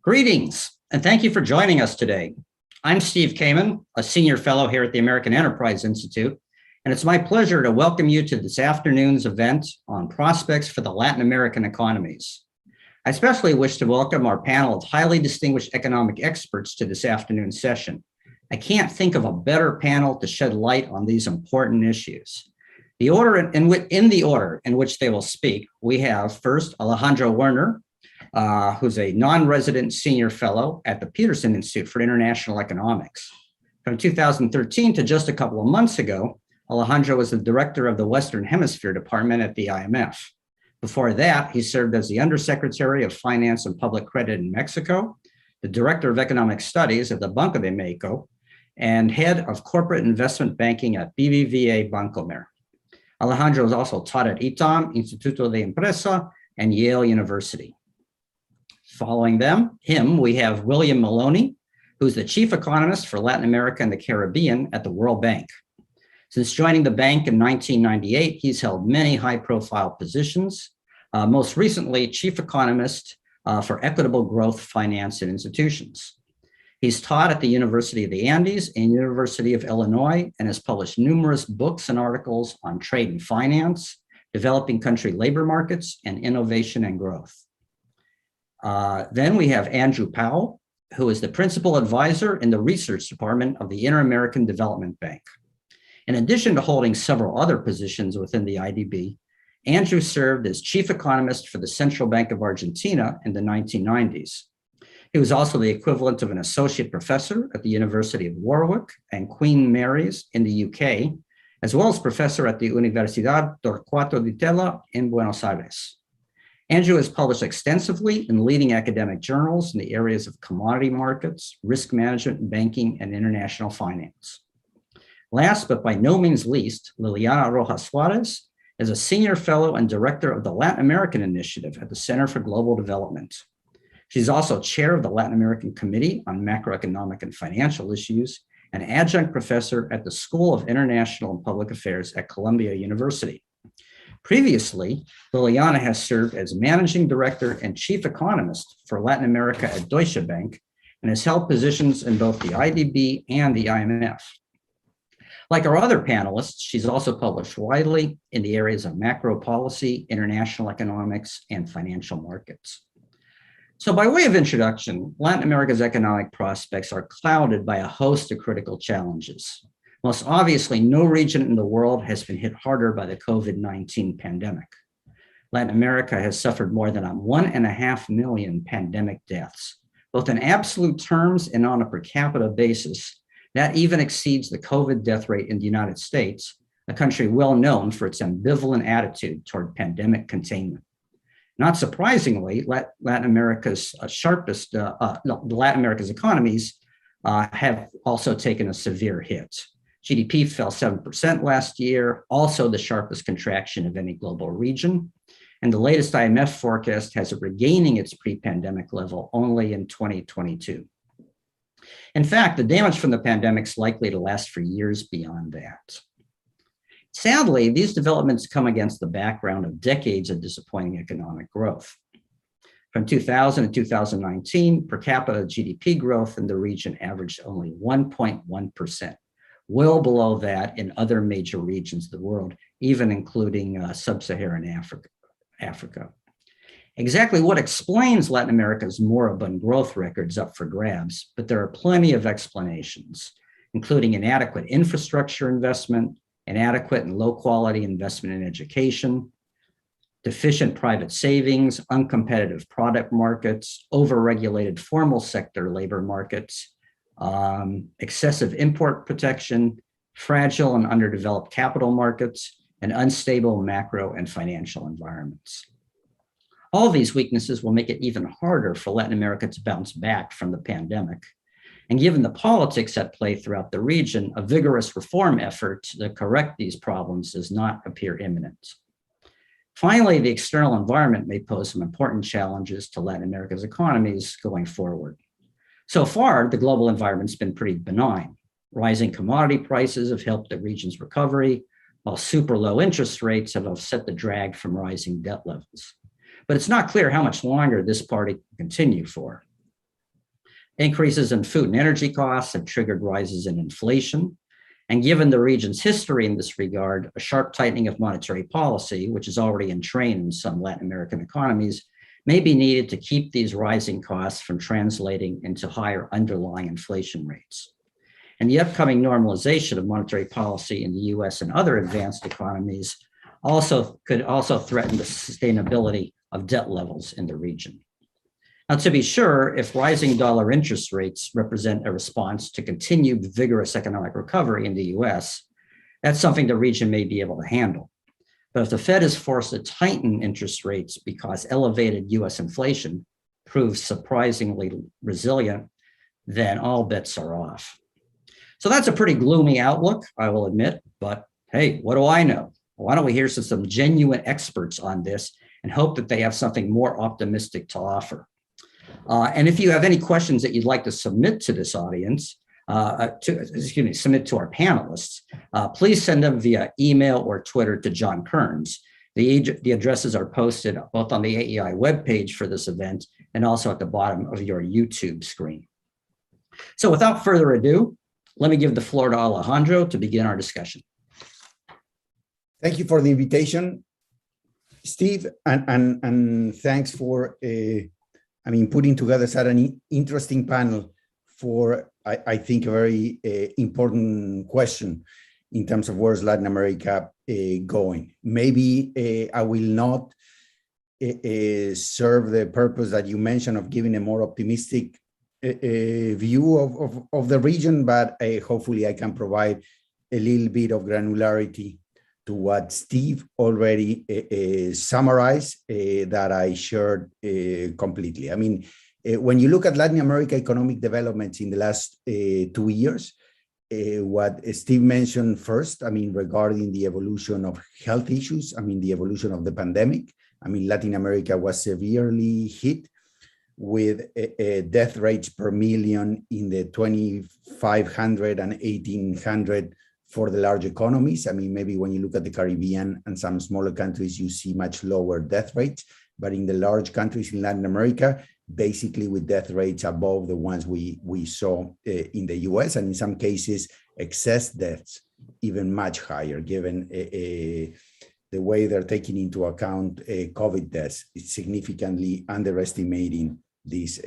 Greetings, and thank you for joining us today. I'm Steve Kamen, a senior fellow here at the American Enterprise Institute, and it's my pleasure to welcome you to this afternoon's event on prospects for the Latin American economies. I especially wish to welcome our panel of highly distinguished economic experts to this afternoon's session. I can't think of a better panel to shed light on these important issues. In the order in which they will speak, we have first Alejandro Werner, who's a non-resident senior fellow at the Peterson Institute for International Economics. From 2013 to just a couple of months ago, Alejandro was the director of the Western Hemisphere Department at the IMF. Before that, he served as the Undersecretary of Finance and Public Credit in Mexico, the Director of Economic Studies at the Banco de Mexico, and Head of Corporate Investment Banking at BBVA Bancomer. Alejandro has also taught at ITAM, Instituto de Empresa, and Yale University. Following him, we have William Maloney, who's the chief economist for Latin America and the Caribbean at the World Bank. Since joining the bank in 1998, he's held many high-profile positions, most recently chief economist for equitable growth finance and institutions. He's taught at the University of the Andes and University of Illinois and has published numerous books and articles on trade and finance, developing country labor markets, and innovation and growth. Then we have Andrew Powell, who is the principal advisor in the research department of the Inter-American Development Bank. In addition to holding several other positions within the IDB, Andrew served as chief economist for the Central Bank of Argentina in the 1990s. He was also the equivalent of an associate professor at the University of Warwick and Queen Mary's in the UK, as well as professor at the Universidad Torquato Di Tella in Buenos Aires. Andrew has published extensively in leading academic journals in the areas of commodity markets, risk management, banking, and international finance. Last, but by no means least, Liliana Rojas Suarez is a senior fellow and director of the Latin American Initiative at the Center for Global Development. She's also chair of the Latin American Committee on Macroeconomic and Financial Issues and adjunct professor at the School of International and Public Affairs at Columbia University. Previously, Liliana has served as managing director and chief economist for Latin America at Deutsche Bank and has held positions in both the IDB and the IMF. Like our other panelists, she's also published widely in the areas of macro policy, international economics, and financial markets. So by way of introduction, Latin America's economic prospects are clouded by a host of critical challenges. Most obviously, no region in the world has been hit harder by the COVID-19 pandemic. Latin America has suffered more than 1.5 million pandemic deaths, both in absolute terms and on a per capita basis. That even exceeds the COVID death rate in the United States, a country well known for its ambivalent attitude toward pandemic containment. Not surprisingly, Latin America's economies have also taken a severe hit. GDP fell 7% last year, also the sharpest contraction of any global region. And the latest IMF forecast has it regaining its pre-pandemic level only in 2022. In fact, the damage from the pandemic is likely to last for years beyond that. Sadly, these developments come against the background of decades of disappointing economic growth. From 2000 to 2019, per capita GDP growth in the region averaged only 1.1%. Well below that in other major regions of the world, even including sub-Saharan Africa. Exactly what explains Latin America's moribund growth records up for grabs, but there are plenty of explanations, including inadequate infrastructure investment, inadequate and low-quality investment in education, deficient private savings, uncompetitive product markets, overregulated formal sector labor markets, excessive import protection, fragile and underdeveloped capital markets, and unstable macro and financial environments. All of these weaknesses will make it even harder for Latin America to bounce back from the pandemic. And given the politics at play throughout the region, a vigorous reform effort to correct these problems does not appear imminent. Finally, the external environment may pose some important challenges to Latin America's economies going forward. So far, the global environment's been pretty benign. Rising commodity prices have helped the region's recovery, while super low interest rates have offset the drag from rising debt levels. But it's not clear how much longer this party can continue for. Increases in food and energy costs have triggered rises in inflation. And given the region's history in this regard, a sharp tightening of monetary policy, which is already in train in some Latin American economies, may be needed to keep these rising costs from translating into higher underlying inflation rates. And the upcoming normalization of monetary policy in the US and other advanced economies could also threaten the sustainability of debt levels in the region. Now, to be sure, if rising dollar interest rates represent a response to continued vigorous economic recovery in the US, that's something the region may be able to handle. But if the Fed is forced to tighten interest rates because elevated US inflation proves surprisingly resilient, then all bets are off. So that's a pretty gloomy outlook, I will admit, but hey, what do I know? Why don't we hear from some genuine experts on this and hope that they have something more optimistic to offer? And if you have any questions that you'd like to submit to this audience, submit to our panelists, please send them via email or Twitter to John Kearns. The addresses are posted both on the AEI webpage for this event and also at the bottom of your YouTube screen. So without further ado, let me give the floor to Alejandro to begin our discussion. Thank you for the invitation, Steve, and thanks for putting together such an interesting panel for, I think, a very important question in terms of where's Latin America going. Maybe I will not serve the purpose that you mentioned of giving a more optimistic view of the region, but hopefully I can provide a little bit of granularity to what Steve already summarized that I shared completely. I mean, when you look at Latin America economic developments in the last 2 years, what Steve mentioned first, regarding the evolution of health issues, the evolution of the pandemic, Latin America was severely hit with death rates per million in the 2,500 and 1,800 for the large economies. Maybe when you look at the Caribbean and some smaller countries, you see much lower death rates, but in the large countries in Latin America, basically with death rates above the ones we saw in the US, and in some cases, excess deaths even much higher, given the way they're taking into account COVID deaths. It's significantly underestimating these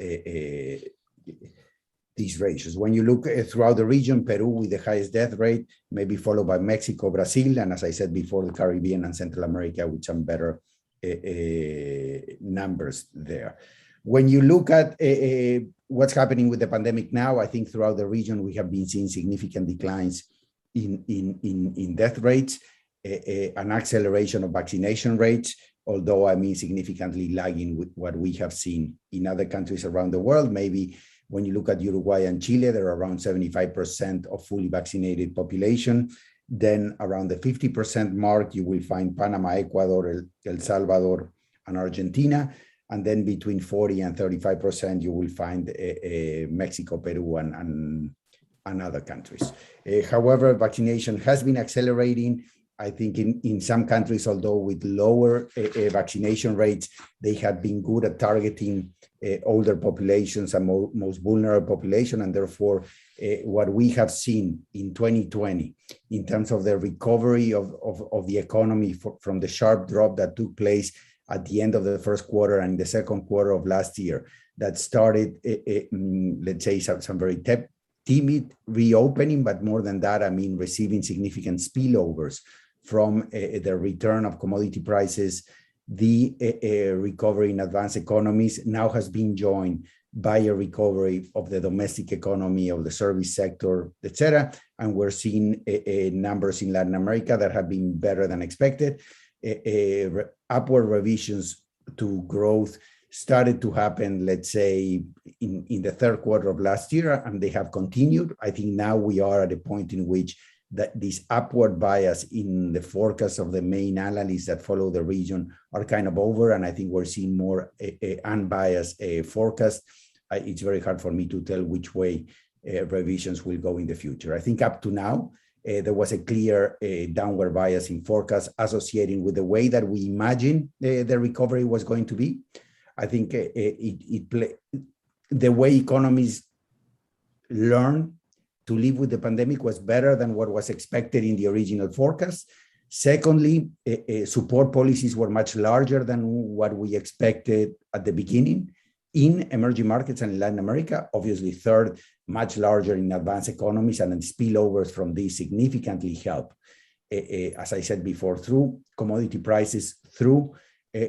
ratios. When you look throughout the region, Peru with the highest death rate, maybe followed by Mexico, Brazil, and as I said before, the Caribbean and Central America with some better numbers there. When you look at what's happening with the pandemic now, I think throughout the region, we have been seeing significant declines in death rates, an acceleration of vaccination rates, although significantly lagging with what we have seen in other countries around the world. Maybe when you look at Uruguay and Chile, they're around 75% of fully vaccinated population. Then around the 50% mark, you will find Panama, Ecuador, El Salvador, and Argentina. And then between 40 and 35%, you will find Mexico, Peru, and other countries. However, vaccination has been accelerating. I think in some countries, although with lower vaccination rates, they have been good at targeting older populations and most vulnerable population. And therefore, what we have seen in 2020, in terms of the recovery of the economy from the sharp drop that took place at the end of the first quarter and the second quarter of last year, that started, let's say, some very timid reopening, but more than that, receiving significant spillovers from the return of commodity prices. The recovery in advanced economies now has been joined by a recovery of the domestic economy, of the service sector, et cetera. And we're seeing numbers in Latin America that have been better than expected. Upward revisions to growth started to happen, let's say, in the third quarter of last year, and they have continued. I think now we are at a point in which this upward bias in the forecast of the main analysts that follow the region are kind of over, and I think we're seeing more unbiased forecast. It's very hard for me to tell which way revisions will go in the future. I think up to now, there was a clear downward bias in forecast associating with the way that we imagined the recovery was going to be. I think the way economies learn to live with the pandemic was better than what was expected in the original forecast. Secondly, support policies were much larger than what we expected at the beginning in emerging markets and in Latin America. Obviously, third, much larger in advanced economies, and then spillovers from these significantly help, as I said before, through commodity prices, through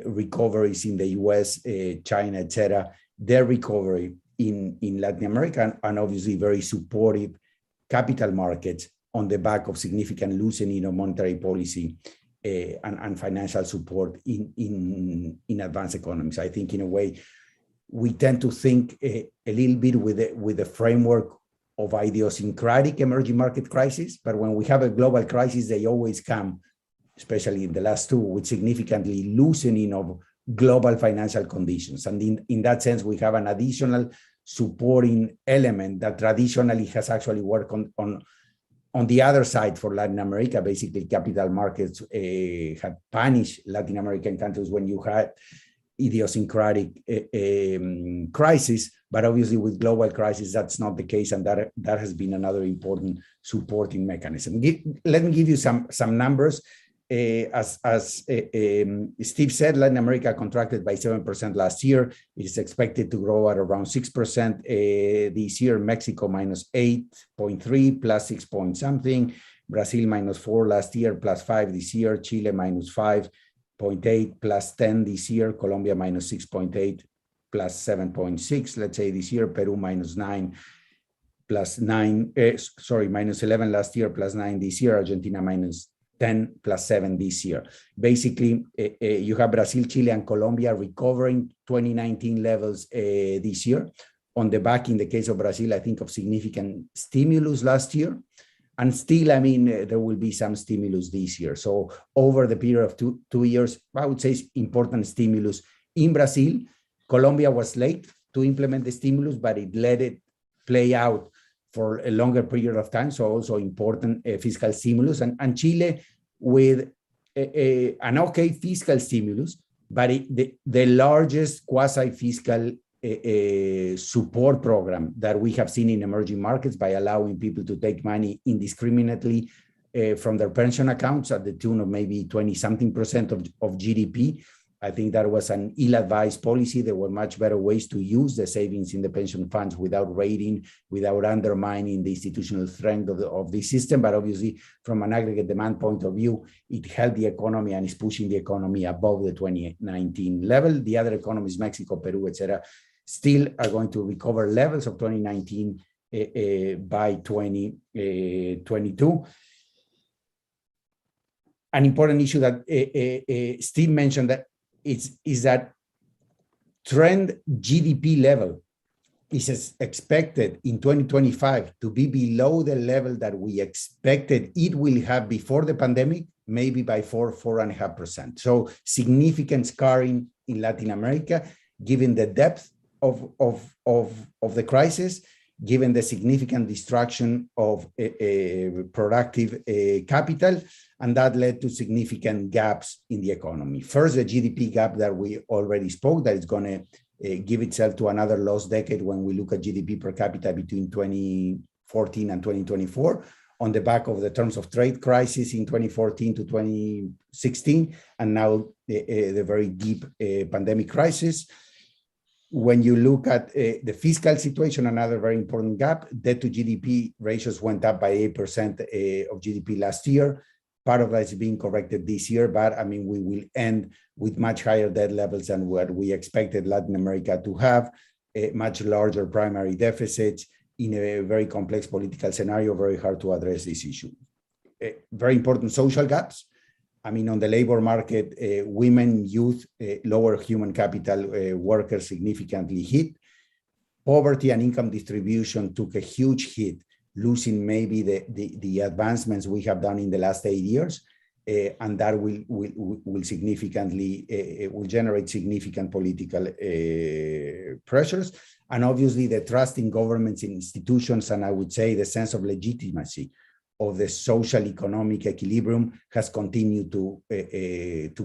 recoveries in the US, China, etc., their recovery in Latin America, and obviously very supportive capital markets on the back of significant loosening of monetary policy and financial support in advanced economies. I think in a way, we tend to think a little bit with the framework of idiosyncratic emerging market crisis, but when we have a global crisis, they always come, especially in the last two, with significantly loosening of global financial conditions. And in that sense, we have an additional supporting element that traditionally has actually worked on the other side for Latin America. Basically, capital markets had punished Latin American countries when you had idiosyncratic crisis, but obviously with global crisis, that's not the case, and that has been another important supporting mechanism. Let me give you some numbers. As Steve said, Latin America contracted by 7% last year. It is expected to grow at around 6% this year. Mexico minus 8.3, plus 6 point something. Brazil minus 4 last year, plus 5 this year. Chile minus 5.8, plus 10 this year. Colombia minus 6.8, plus 7.6, let's say this year. Peru minus 9, plus 9, minus 11 last year, plus 9 this year. Argentina minus 10 plus 7 this year. Basically, you have Brazil, Chile, and Colombia recovering 2019 levels this year. On the back, in the case of Brazil, I think of significant stimulus last year. And still, I mean, there will be some stimulus this year. So over the period of two years, I would say important stimulus in Brazil. Colombia was late to implement the stimulus, but it let it play out for a longer period of time, so also important fiscal stimulus. And Chile with an okay fiscal stimulus, but the largest quasi-fiscal support program that we have seen in emerging markets by allowing people to take money indiscriminately from their pension accounts at the tune of maybe 20-something% of GDP. I think that was an ill-advised policy. There were much better ways to use the savings in the pension funds without raiding, without undermining the institutional strength of the system. But obviously, from an aggregate demand point of view, it helped the economy and is pushing the economy above the 2019 level. The other economies, Mexico, Peru, etc., still are going to recover levels of 2019 by 2022. An important issue that Steve mentioned that is that trend GDP level is expected in 2025 to be below the level that we expected it will have before the pandemic, maybe by 4.5%. So significant scarring in Latin America, given the depth of the crisis, given the significant destruction of productive capital, and that led to significant gaps in the economy. First, the GDP gap that we already spoke, that is going to give itself to another lost decade when we look at GDP per capita between 2014 and 2024, on the back of the terms of trade crisis in 2014 to 2016, and now the very deep pandemic crisis. When you look at the fiscal situation, another very important gap, debt to GDP ratios went up by 8% of GDP last year. Part of that is being corrected this year, but I mean, we will end with much higher debt levels than what we expected Latin America to have, much larger primary deficits in a very complex political scenario, very hard to address this issue. Very important social gaps. I mean, on the labor market, women, youth, lower human capital workers significantly hit. Poverty and income distribution took a huge hit, losing maybe the advancements we have done in the last 8 years, and that will significantly will generate significant political pressures, and obviously the trust in governments and institutions, and I would say the sense of legitimacy of the social economic equilibrium has continued to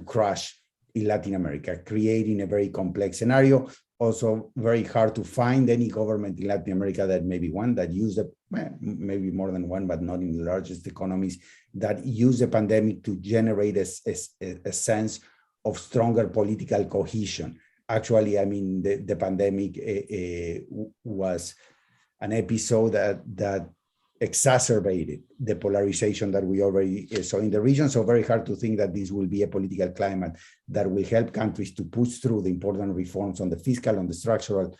crash in Latin America, creating a very complex scenario. Also very hard to find any government in Latin America that maybe one that used it, maybe more than one, but not in the largest economies, that use the pandemic to generate a sense of stronger political cohesion. Actually, I mean, the pandemic was an episode that exacerbated the polarization that we already saw in the region. So very hard to think that this will be a political climate that will help countries to push through the important reforms on the fiscal, on the structural,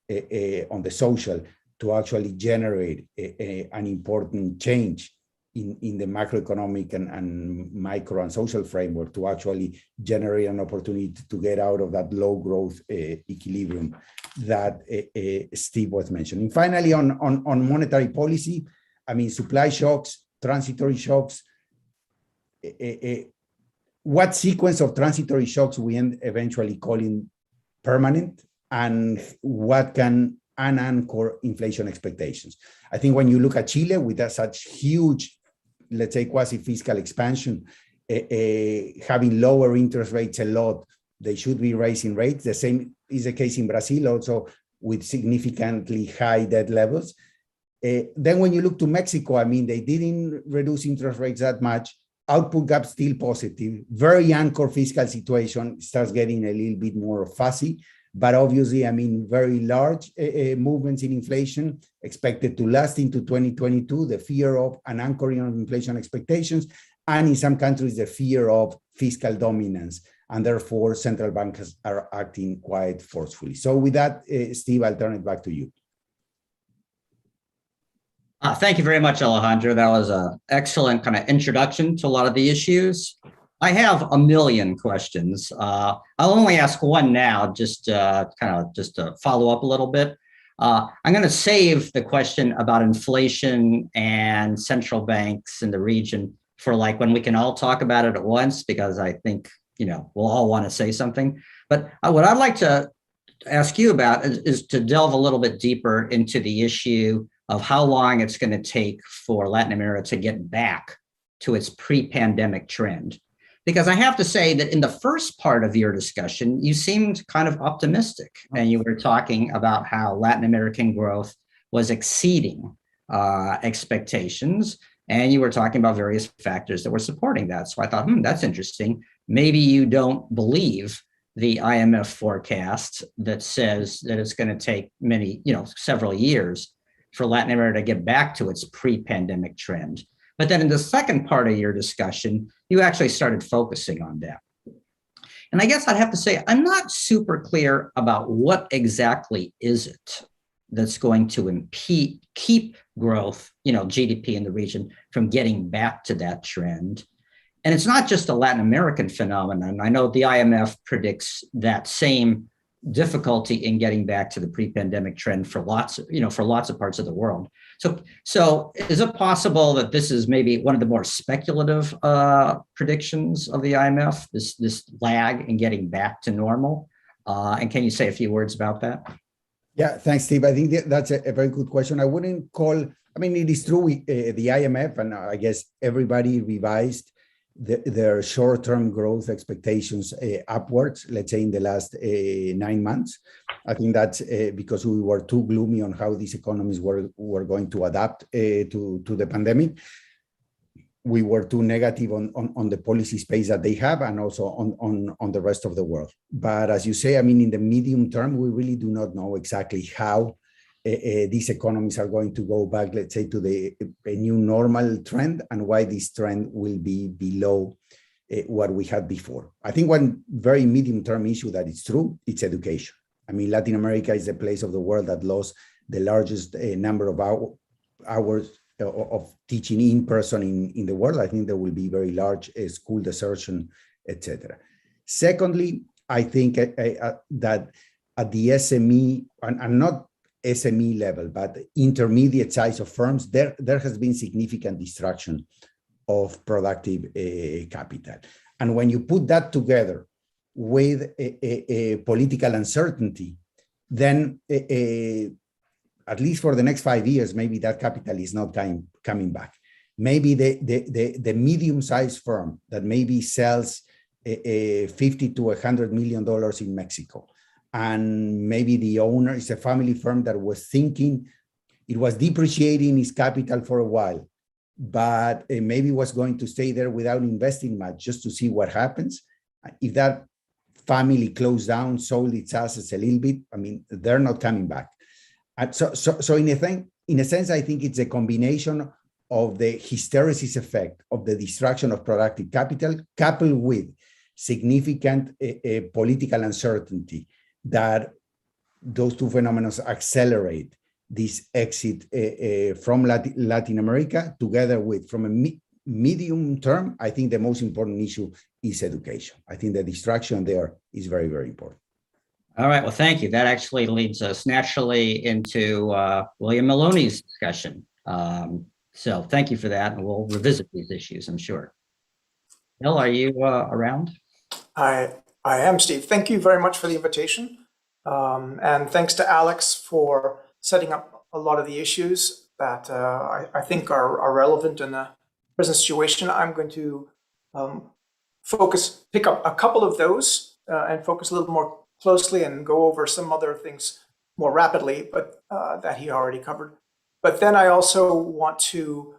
on the social, to actually generate an important change in the macroeconomic and micro and social framework to actually generate an opportunity to get out of that low growth equilibrium that Steve was mentioning. Finally, on monetary policy, I mean, supply shocks, transitory shocks, what sequence of transitory shocks we end eventually calling permanent, and what can unanchor inflation expectations? I think when you look at Chile with such huge, let's say, quasi-fiscal expansion, having lower interest rates a lot, they should be raising rates. The same is the case in Brazil, also with significantly high debt levels. Then when you look to Mexico, I mean, they didn't reduce interest rates that much. Output gap still positive. Very anchor fiscal situation starts getting a little bit more fuzzy. But obviously, I mean, very large movements in inflation expected to last into 2022, the fear of an anchoring of inflation expectations, and in some countries, the fear of fiscal dominance. And therefore, central banks are acting quite forcefully. So with that, Steve, I'll turn it back to you. Thank you very much, Alejandro. That was an excellent kind of introduction to a lot of the issues. I have a million questions. I'll only ask one now, just to follow up a little bit. I'm going to save the question about inflation and central banks in the region for like when we can all talk about it at once, because I think, we'll all want to say something. But what I'd like to ask you about is to delve a little bit deeper into the issue of how long it's going to take for Latin America to get back to its pre-pandemic trend. Because I have to say that in the first part of your discussion, you seemed kind of optimistic, and you were talking about how Latin American growth was exceeding expectations, and you were talking about various factors that were supporting that. So I thought, that's interesting. Maybe you don't believe the IMF forecast that says that it's going to take several years for Latin America to get back to its pre-pandemic trend. But then in the second part of your discussion, you actually started focusing on that. And I guess I'd have to say, I'm not super clear about what exactly is it that's going to keep growth, GDP in the region from getting back to that trend. And it's not just a Latin American phenomenon. I know the IMF predicts that same difficulty in getting back to the pre-pandemic trend for lots of parts of the world. So is it possible that this is maybe one of the more speculative predictions of the IMF, this lag in getting back to normal? And can you say a few words about that? Yeah, thanks, Steve. I think that's a very good question. I wouldn't call, it is true, the IMF, and I guess everybody revised their short-term growth expectations upwards, let's say in the last 9 months. I think that's because we were too gloomy on how these economies were going to adapt to the pandemic. We were too negative on the policy space that they have, and also on the rest of the world. But as you say, in the medium term, we really do not know exactly how these economies are going to go back, let's say, to a new normal trend, and why this trend will be below what we had before. I think one very medium-term issue that is true, it's education. Latin America is the place of the world that lost the largest number of hours of teaching in person in the world. I think there will be very large school desertion, etc. Secondly, I think that at the SME, and not SME level, but intermediate size of firms, there has been significant destruction of productive capital. And when you put that together with a political uncertainty, then at least for the next 5 years, maybe that capital is not coming back. Maybe the medium-sized firm that maybe sells $50 to $100 million in Mexico. And maybe the owner is a family firm that was thinking it was depreciating its capital for a while, but maybe was going to stay there without investing much just to see what happens. If that family closed down, sold its assets a little bit, I mean, they're not coming back. So in a sense, I think it's a combination of the hysteresis effect of the destruction of productive capital, coupled with significant political uncertainty, that those two phenomena accelerate this exit from Latin America, together with, from a medium term, I think the most important issue is education. I think the distraction there is very, very important. All right, well, thank you. That actually leads us naturally into William Maloney's discussion. So thank you for that, and we'll revisit these issues, I'm sure. Bill, are you around? I am, Steve. Thank you very much for the invitation. And thanks to Alex for setting up a lot of the issues that I think are relevant in the present situation. I'm going to pick up a couple of those and focus a little more closely and go over some other things more rapidly, but that he already covered. But then I also want to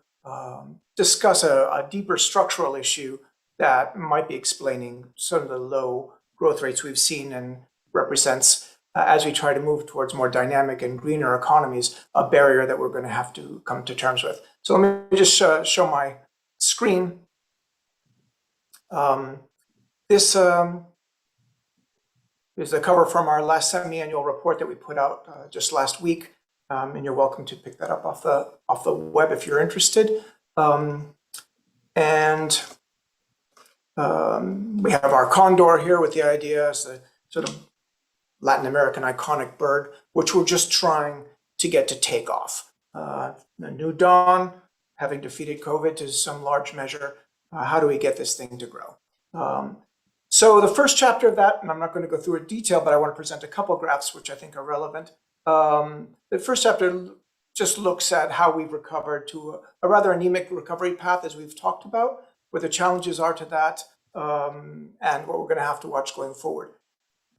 discuss a deeper structural issue that might be explaining some of the low growth rates we've seen, and represents, as we try to move towards more dynamic and greener economies, a barrier that we're going to have to come to terms with. So let me just show my screen. This is the cover from our last semi-annual report that we put out just last week, and you're welcome to pick that up off the web if you're interested. We have our condor here with the idea as the sort of Latin American iconic bird, which we're just trying to get to take off. The new dawn, having defeated COVID to some large measure, how do we get this thing to grow? So the first chapter of that, and I'm not going to go through it in detail, but I want to present a couple graphs which I think are relevant. The first chapter just looks at how we've recovered to a rather anemic recovery path, as we've talked about, what the challenges are to that, and what we're going to have to watch going forward.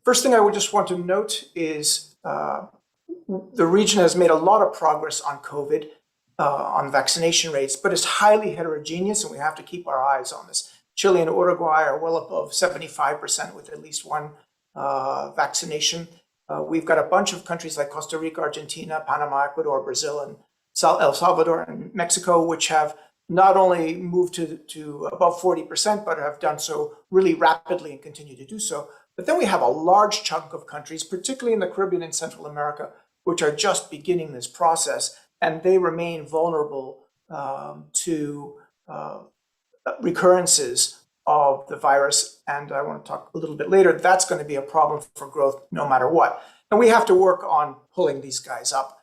First thing I would just want to note is the region has made a lot of progress on COVID, on vaccination rates, but it's highly heterogeneous, and we have to keep our eyes on this. Chile and Uruguay are well above 75% with at least one vaccination. We've got a bunch of countries like Costa Rica, Argentina, Panama, Ecuador, Brazil, and El Salvador and Mexico, which have not only moved to above 40%, but have done so really rapidly and continue to do so. But then we have a large chunk of countries, particularly in the Caribbean and Central America, which are just beginning this process, and they remain vulnerable to recurrences of the virus. And I want to talk a little bit later, that's going to be a problem for growth no matter what. And we have to work on pulling these guys up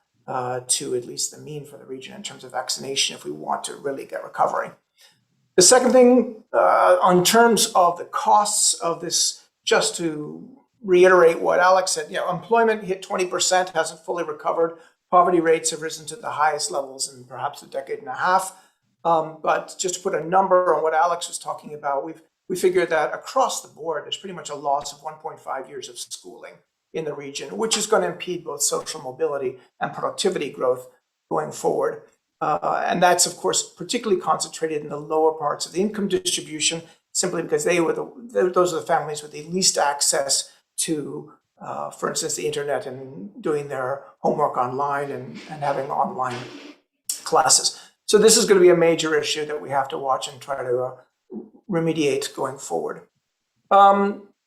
to at least the mean for the region in terms of vaccination if we want to really get recovery. The second thing, on terms of the costs of this, just to reiterate what Alex said, employment hit 20%, hasn't fully recovered. Poverty rates have risen to the highest levels in perhaps a decade and a half. But just to put a number on what Alex was talking about, we figured that across the board, there's pretty much a loss of 1.5 years of schooling in the region, which is going to impede both social mobility and productivity growth going forward. And that's, of course, particularly concentrated in the lower parts of the income distribution, simply because those are the families with the least access to, for instance, the internet and doing their homework online and having online classes. So this is going to be a major issue that we have to watch and try to remediate going forward.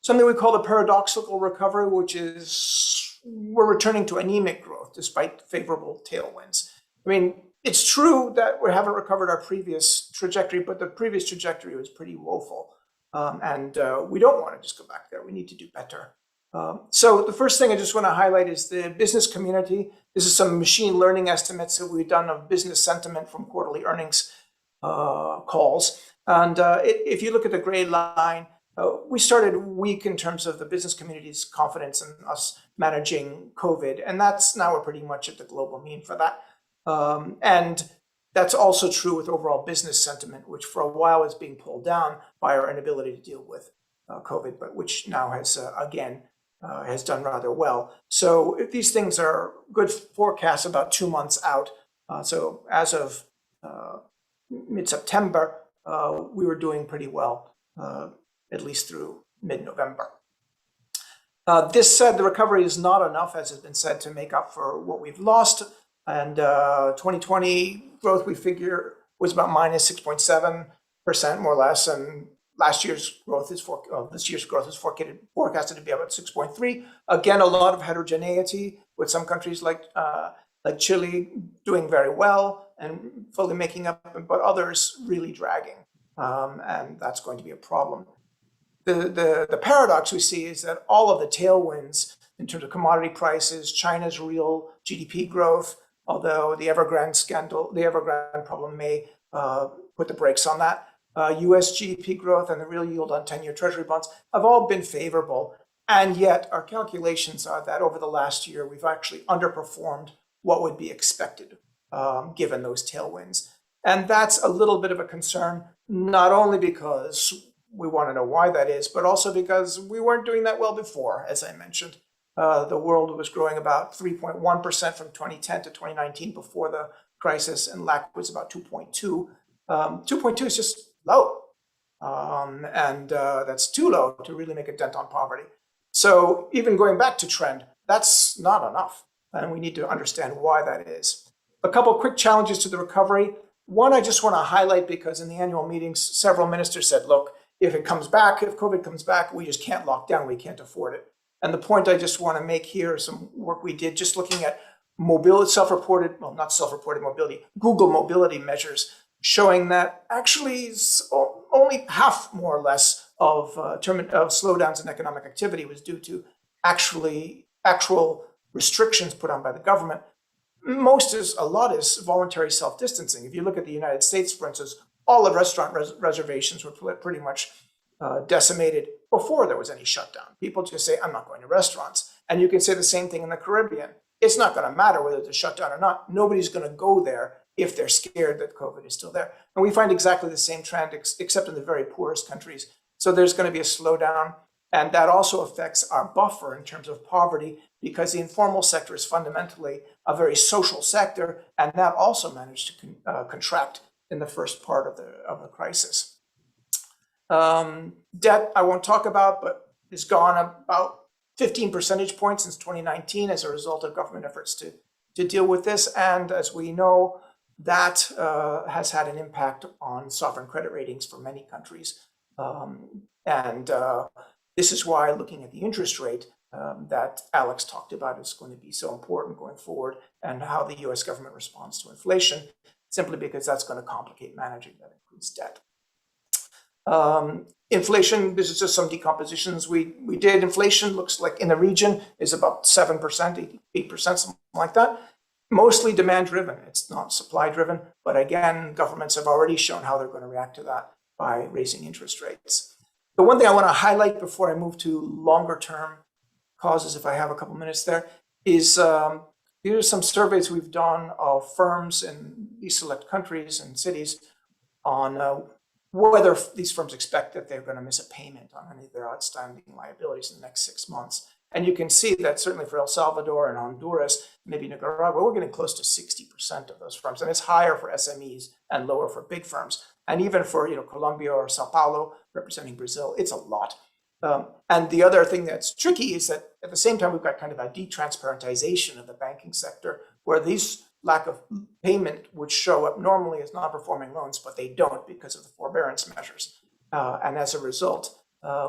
Something we call the paradoxical recovery, which is we're returning to anemic growth despite favorable tailwinds. I mean, it's true that we haven't recovered our previous trajectory, but the previous trajectory was pretty woeful. And we don't want to just go back there. We need to do better. So the first thing I just want to highlight is the business community. This is some machine learning estimates that we've done of business sentiment from quarterly earnings calls. And if you look at the gray line, we started weak in terms of the business community's confidence in us managing COVID. And we're pretty much at the global mean for that. And that's also true with overall business sentiment, which for a while was being pulled down by our inability to deal with COVID, but which now has again has done rather well. So these things are good forecasts about 2 months out. So as of mid-September, we were doing pretty well, at least through mid-November. This said, the recovery is not enough, as has been said, to make up for what we've lost. And 2020 growth, we figure, was about minus 6.7%, more or less. And last year's growth is this year's growth is forecasted to be about 6.3. Again, a lot of heterogeneity, with some countries like Chile doing very well and fully making up, but others really dragging. And that's going to be a problem. The paradox we see is that all of the tailwinds in terms of commodity prices, China's real GDP growth, although the Evergrande scandal, the Evergrande problem may put the brakes on that, US GDP growth and the real yield on 10-year Treasury bonds have all been favorable. And yet our calculations are that over the last year, we've actually underperformed what would be expected given those tailwinds. And that's a little bit of a concern, not only because we want to know why that is, but also because we weren't doing that well before, as I mentioned. The world was growing about 3.1% from 2010 to 2019 before the crisis, and LAC was about 2.2. 2.2 is just low, and that's too low to really make a dent on poverty. So even going back to trend, that's not enough, and we need to understand why that is. A couple of quick challenges to the recovery. One, I just want to highlight, because in the annual meetings, several ministers said, look, if it comes back, if COVID comes back, we just can't lock down, we can't afford it. And the point I just want to make here is some work we did just looking at mobility, self-reported, well, not self-reported mobility, Google mobility measures, showing that actually only half, more or less, of slowdowns in economic activity was due to actual restrictions put on by the government. A lot is voluntary self-distancing. If you look at the United States, for instance, all the restaurant reservations were pretty much decimated before there was any shutdown. People just say, I'm not going to restaurants. And you can say the same thing in the Caribbean. It's not going to matter whether it's a shutdown or not. Nobody's going to go there if they're scared that COVID is still there. And we find exactly the same trend, except in the very poorest countries. So there's going to be a slowdown. And that also affects our buffer in terms of poverty, because the informal sector is fundamentally a very social sector. And that also managed to contract in the first part of the crisis. Debt, I won't talk about, but it's gone about 15 percentage points since 2019 as a result of government efforts to deal with this. And as we know, that has had an impact on sovereign credit ratings for many countries. This is why looking at the interest rate that Alex talked about is going to be so important going forward, and how the US government responds to inflation, simply because that's going to complicate managing that includes debt. Inflation, this is just some decompositions we did. Inflation looks like in the region is about 7%, 8%, something like that. Mostly demand driven. It's not supply driven. But again, governments have already shown how they're going to react to that by raising interest rates. The one thing I want to highlight before I move to longer term causes, if I have a couple minutes there, is here are some surveys we've done of firms in these select countries and cities on whether these firms expect that they're going to miss a payment on any of their outstanding liabilities in the next 6 months. And you can see that certainly for El Salvador and Honduras, maybe Nicaragua, we're getting close to 60% of those firms. And it's higher for SMEs and lower for big firms. And even for Colombia or Sao Paulo, representing Brazil, it's a lot. And the other thing that's tricky is that at the same time, we've got kind of a detransparentization of the banking sector, where these lack of payment would show up normally as non-performing loans, but they don't because of the forbearance measures. And as a result,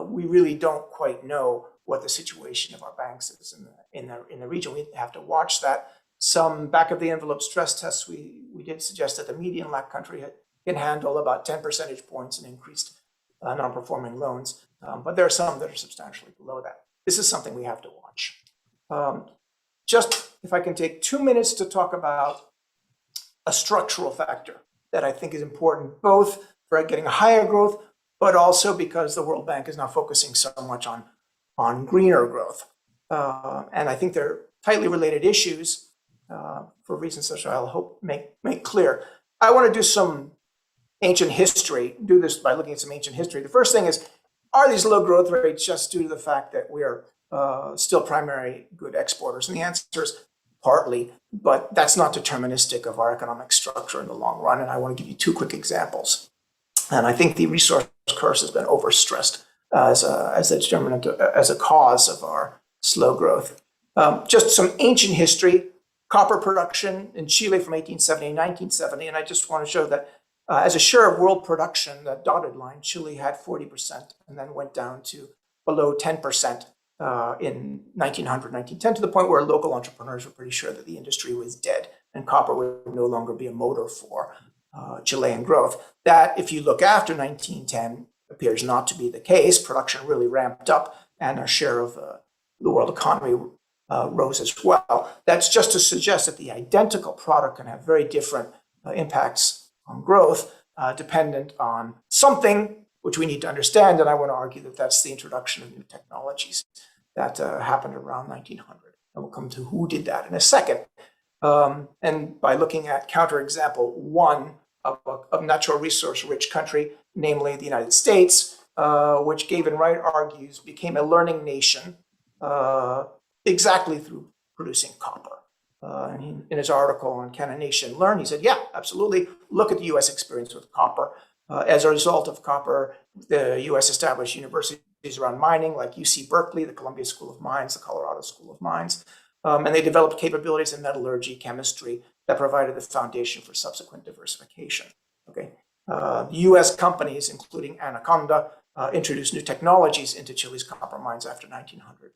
we really don't quite know what the situation of our banks is in the region. We have to watch that. Some back of the envelope stress tests we did suggest that the median LAC country can handle about 10 percentage points in increased non-performing loans. But there are some that are substantially below that. This is something we have to watch. Just if I can take 2 minutes to talk about a structural factor that I think is important, both for getting a higher growth, but also because the World Bank is now focusing so much on greener growth. And I think they're tightly related issues for reasons that I'll hope make clear. I want to do some ancient history, do this by looking at some ancient history. The first thing is, are these low growth rates just due to the fact that we're still primary good exporters? And the answer is partly, but that's not deterministic of our economic structure in the long run. And I want to give you two quick examples. And I think the resource curse has been overstressed as a determinant, as a cause of our slow growth. Just some ancient history, copper production in Chile from 1870 to 1970. And I just want to show that as a share of world production, that dotted line, Chile had 40% and then went down to below 10% in 1900, 1910, to the point where local entrepreneurs were pretty sure that the industry was dead and copper would no longer be a motor for Chilean growth. That, if you look after 1910, appears not to be the case. Production really ramped up and our share of the world economy rose as well. That's just to suggest that the identical product can have very different impacts on growth, dependent on something which we need to understand. And I want to argue that that's the introduction of new technologies that happened around 1900. And we'll come to who did that in a second. And by looking at counterexample one of a natural resource rich country, namely the United States, which Gavin Wright argues became a learning nation exactly through producing copper. And in his article on Can a Nation Learn, he said, yeah, absolutely. Look at the US experience with copper. As a result of copper, the US established universities around mining like UC Berkeley, the Columbia School of Mines, the Colorado School of Mines. And they developed capabilities in metallurgy, chemistry that provided the foundation for subsequent diversification. Okay, US companies, including Anaconda, introduced new technologies into Chile's copper mines after 1900.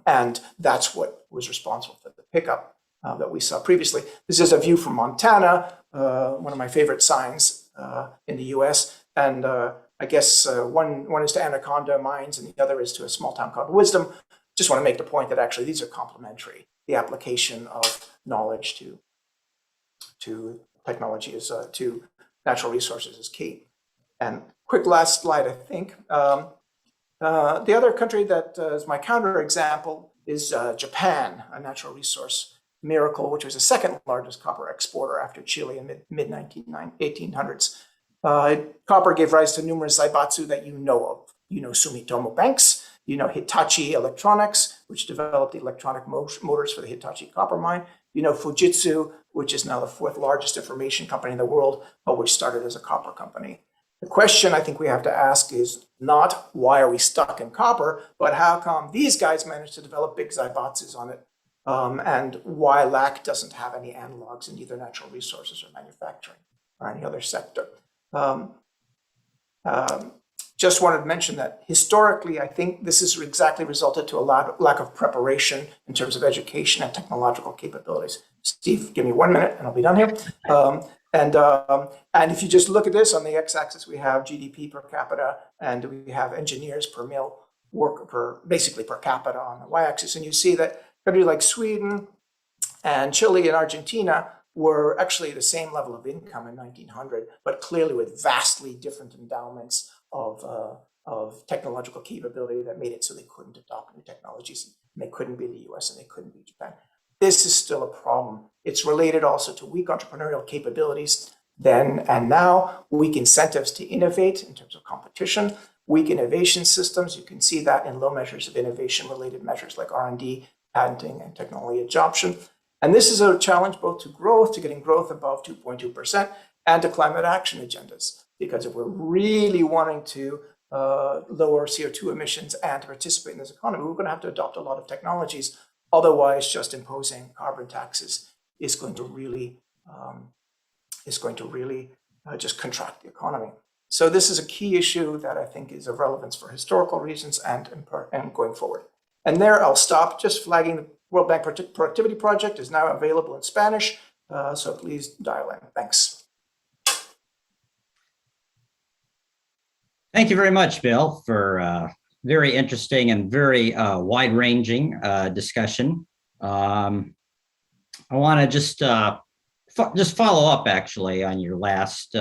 And that's what was responsible for the pickup that we saw previously. This is a view from Montana, one of my favorite signs in the US. And I guess one is to Anaconda mines and the other is to a small town called Wisdom. Just want to make the point that actually these are complementary. The application of knowledge to technology is to natural resources is key. And quick last slide, I think. The other country that is my counterexample is Japan, a natural resource miracle, which was the second largest copper exporter after Chile in mid-1800s. Copper gave rise to numerous zaibatsu that you know of. You know Sumitomo Banks, you know Hitachi Electronics, which developed the electronic motors for the Hitachi copper mine. You know Fujitsu, which is now the fourth largest information company in the world, but which started as a copper company. The question I think we have to ask is not why are we stuck in copper, but how come these guys managed to develop big zaibatsus on it, and why LAC doesn't have any analogs in either natural resources or manufacturing or any other sector. Just wanted to mention that historically, I think this has exactly resulted to a lack of preparation in terms of education and technological capabilities. Steve, give me 1 minute and I'll be done here. And if you just look at this, on the x-axis, we have GDP per capita, and we have engineers per mil worker basically per capita on the y-axis. And you see that countries like Sweden and Chile and Argentina were actually the same level of income in 1900, but clearly with vastly different endowments of technological capability that made it so they couldn't adopt new technologies. And they couldn't be the US and they couldn't be Japan. This is still a problem. It's related also to weak entrepreneurial capabilities then and now, weak incentives to innovate in terms of competition, weak innovation systems. You can see that in low measures of innovation-related measures like R&D, patenting, and technology adoption. And this is a challenge both to growth, to getting growth above 2.2%, and to climate action agendas. Because if we're really wanting to lower CO2 emissions and to participate in this economy, we're going to have to adopt a lot of technologies. Otherwise, just imposing carbon taxes is going to really just contract the economy. So this is a key issue that I think is of relevance for historical reasons and going forward. And there I'll stop, just flagging the World Bank Productivity Project is now available in Spanish. So please dial in. Thanks. Thank you very much, Bill, for very interesting and very wide-ranging discussion. I want to just follow up actually on your last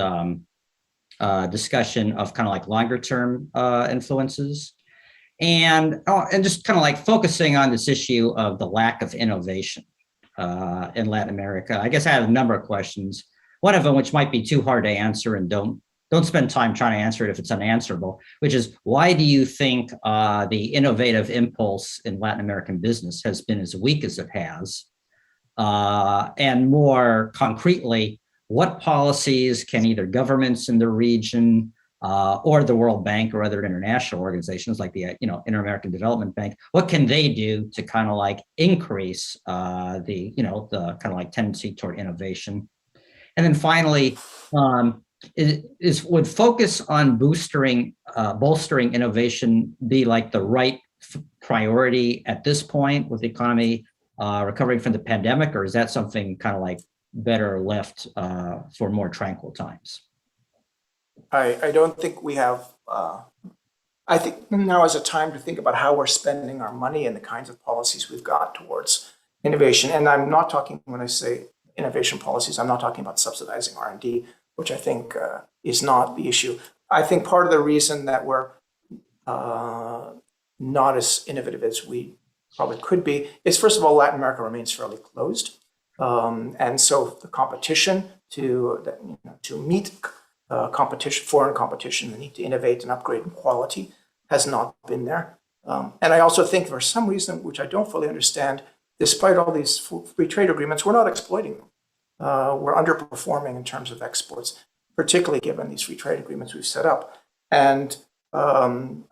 discussion of kind of like longer-term influences, and just kind of like focusing on this issue of the lack of innovation in Latin America. I guess I have a number of questions. One of them, which might be too hard to answer, and don't don't spend time trying to answer it if it's unanswerable, which is why do you think the innovative impulse in Latin American business has been as weak as it has? And more concretely, what policies can either governments in the region or the World Bank or other international organizations like the Inter-American Development Bank, what can they do to kind of like increase the kind of like tendency toward innovation? And then finally, would focus on bolstering innovation be like the right priority at this point with the economy recovering from the pandemic, or is that something kind of like better left for more tranquil times? I don't think we have, I think now is a time to think about how we're spending our money and the kinds of policies we've got towards innovation. And I'm not talking, when I say innovation policies, I'm not talking about subsidizing R&D, which I think is not the issue. I think part of the reason that we're not as innovative as we probably could be is, first of all, Latin America remains fairly closed. And so the competition to meet competition, foreign competition, the need to innovate and upgrade in quality has not been there. And I also think for some reason, which I don't fully understand, despite all these free trade agreements, we're not exploiting them. We're underperforming in terms of exports, particularly given these free trade agreements we've set up. And I'm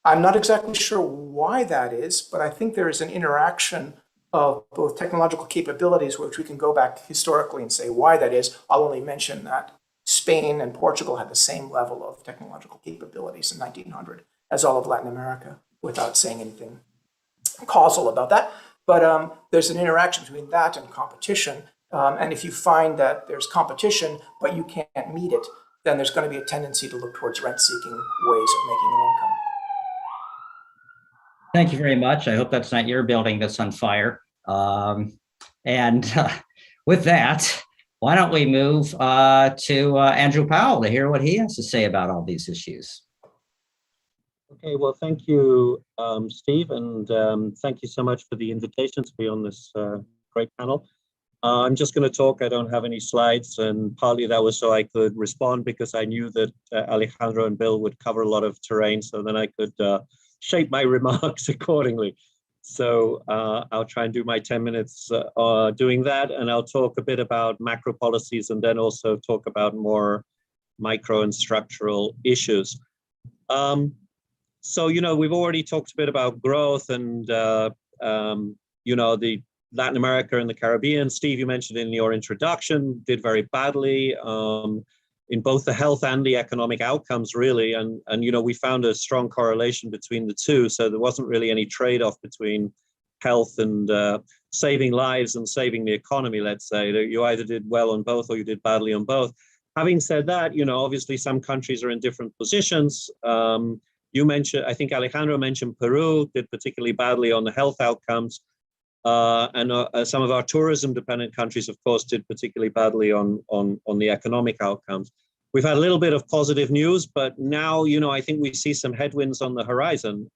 not exactly sure why that is, but I think there is an interaction of both technological capabilities, which we can go back historically and say why that is. I'll only mention that Spain and Portugal had the same level of technological capabilities in 1900 as all of Latin America, without saying anything causal about that. But there's an interaction between that and competition. And if you find that there's competition, but you can't meet it, then there's going to be a tendency to look towards rent-seeking ways of making an income. Thank you very much. I hope that's not your building that's on fire. With that, why don't we move to Andrew Powell to hear what he has to say about all these issues. Okay, well, thank you, Steve, and thank you so much for the invitation to be on this great panel. I'm just going to talk. I don't have any slides, and partly that was so I could respond because I knew that Alejandro and Bill would cover a lot of terrain, so then I could shape my remarks accordingly. So I'll try and do my 10 minutes doing that, and I'll talk a bit about macro policies and then also talk about more micro and structural issues. So, we've already talked a bit about growth and, the Latin America and the Caribbean. Steve, you mentioned in your introduction, did very badly in both the health and the economic outcomes, really. And we found a strong correlation between the two. So there wasn't really any trade-off between health and saving lives and saving the economy, let's say. You either did well on both or you did badly on both. Having said that, obviously some countries are in different positions. You mentioned, I think Alejandro mentioned Peru did particularly badly on the health outcomes. And some of our tourism-dependent countries, of course, did particularly badly on the economic outcomes. We've had a little bit of positive news, but now, I think we see some headwinds on the horizon.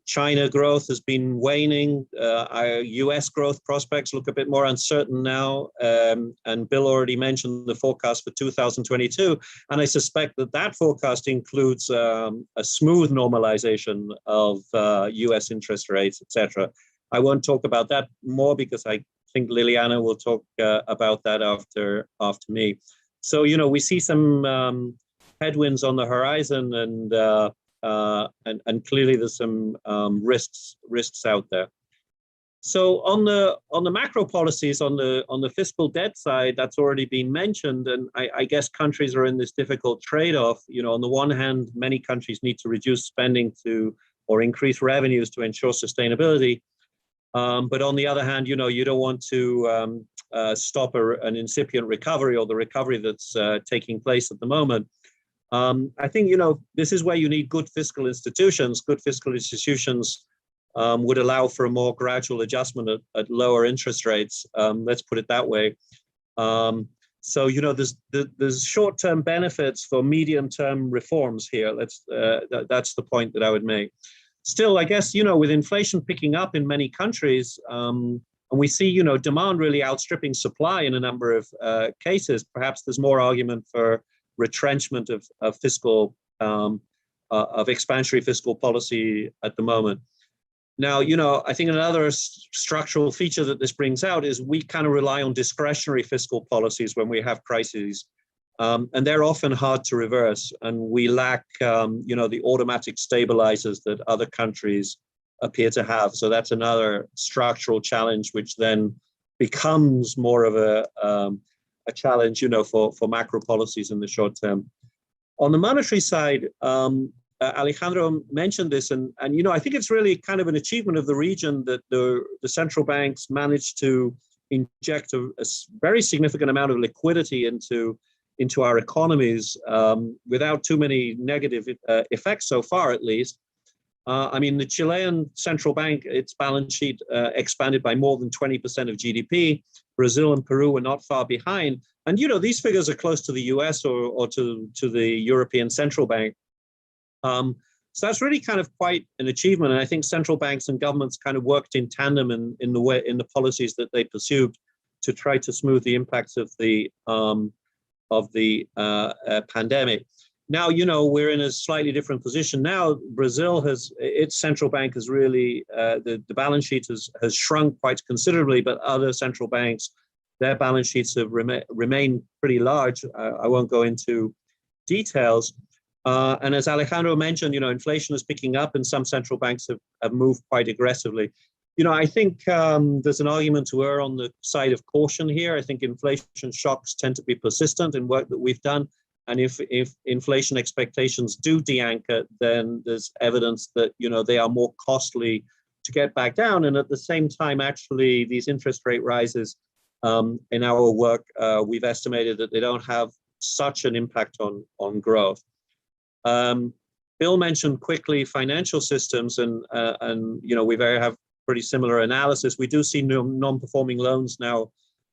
China growth has been waning. Our US growth prospects look a bit more uncertain now. And Bill already mentioned the forecast for 2022. And I suspect that forecast includes a smooth normalization of US interest rates, et cetera. I won't talk about that more because I think Liliana will talk about that after me. So, we see some headwinds on the horizon, and clearly there's some risks out there. So on the macro policies, on the fiscal debt side, that's already been mentioned, and I guess countries are in this difficult trade-off. On the one hand, many countries need to reduce spending or increase revenues to ensure sustainability. But on the other hand, you don't want to stop an incipient recovery or the recovery that's taking place at the moment. I think, this is where you need good fiscal institutions. Good fiscal institutions would allow for a more gradual adjustment at lower interest rates. Let's put it that way. So, there's short-term benefits for medium-term reforms here. That's the point that I would make. Still, I guess, with inflation picking up in many countries, on And we see, demand really outstripping supply in a number of cases. Perhaps there's more argument for retrenchment of fiscal, of expansionary fiscal policy at the moment. Now, I think another structural feature that this brings out is we kind of rely on discretionary fiscal policies when we have crises. And they're often hard to reverse. And we lack, the automatic stabilizers that other countries appear to have. So that's another structural challenge, which then becomes more of a challenge, for macro policies in the short term. On the monetary side, Alejandro mentioned this, and I think it's really kind of an achievement of the region that the central banks managed to inject a very significant amount of liquidity into our economies without too many negative effects so far, at least. The Chilean central bank, its balance sheet expanded by more than 20% of GDP. Brazil and Peru were not far behind. And, these figures are close to the US or to the European Central Bank. So that's really kind of quite an achievement. And I think central banks and governments kind of worked in tandem in the policies that they pursued to try to smooth the impacts of the pandemic. Now, we're in a slightly different position now. Brazil its central bank has really, the balance sheet has shrunk quite considerably, but other central banks, their balance sheets have remained pretty large. I won't go into details. And as Alejandro mentioned, inflation is picking up and some central banks have moved quite aggressively. I think there's an argument to err on the side of caution here. I think inflation shocks tend to be persistent in work that we've done. And if inflation expectations do de-anchor, then there's evidence that, they are more costly to get back down. And at the same time, actually, these interest rate rises in our work, we've estimated that they don't have such an impact on growth. Bill mentioned quickly financial systems, and we have pretty similar analysis. We do see non-performing loans now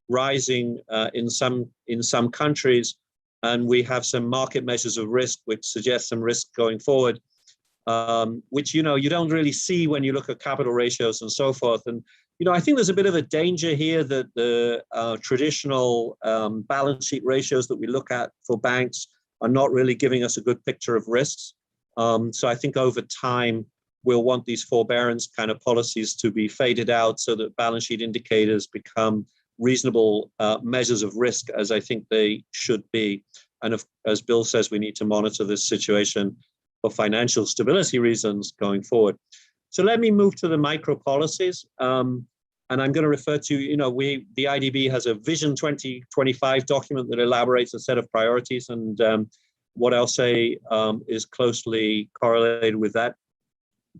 rising in some countries, and we have some market measures of risk which suggest some risk going forward, which you don't really see when you look at capital ratios and so forth. And I think there's a bit of a danger here that the traditional balance sheet ratios that we look at for banks are not really giving us a good picture of risks. So I think over time, we'll want these forbearance kind of policies to be faded out so that balance sheet indicators become reasonable measures of risk, as I think they should be. And as Bill says, we need to monitor this situation for financial stability reasons going forward. So let me move to the micro policies. And I'm going to refer to, the IDB has a Vision 2025 document that elaborates a set of priorities, and what I'll say is closely correlated with that.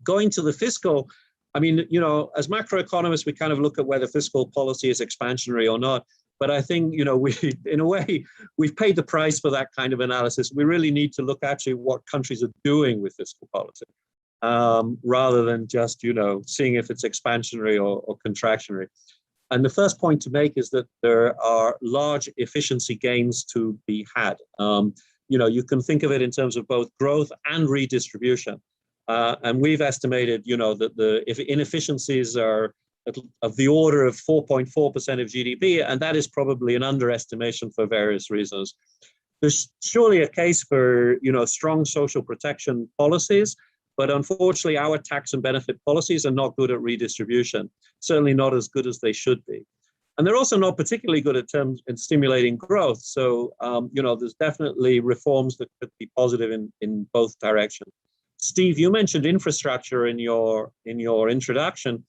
Going to the fiscal, as macroeconomists, we kind of look at whether fiscal policy is expansionary or not. But I think, we, in a way, we've paid the price for that kind of analysis. We really need to look actually what countries are doing with fiscal policy, rather than just, seeing if it's expansionary or contractionary. And the first point to make is that there are large efficiency gains to be had. You can think of it in terms of both growth and redistribution. And we've estimated, that if inefficiencies are of the order of 4.4% of GDP, and that is probably an underestimation for various reasons. There's surely a case for, strong social protection policies, but unfortunately, our tax and benefit policies are not good at redistribution, certainly not as good as they should be. And they're also not particularly good in stimulating growth. So, there's definitely reforms that could be positive in both directions. Steve, you mentioned infrastructure in your introduction,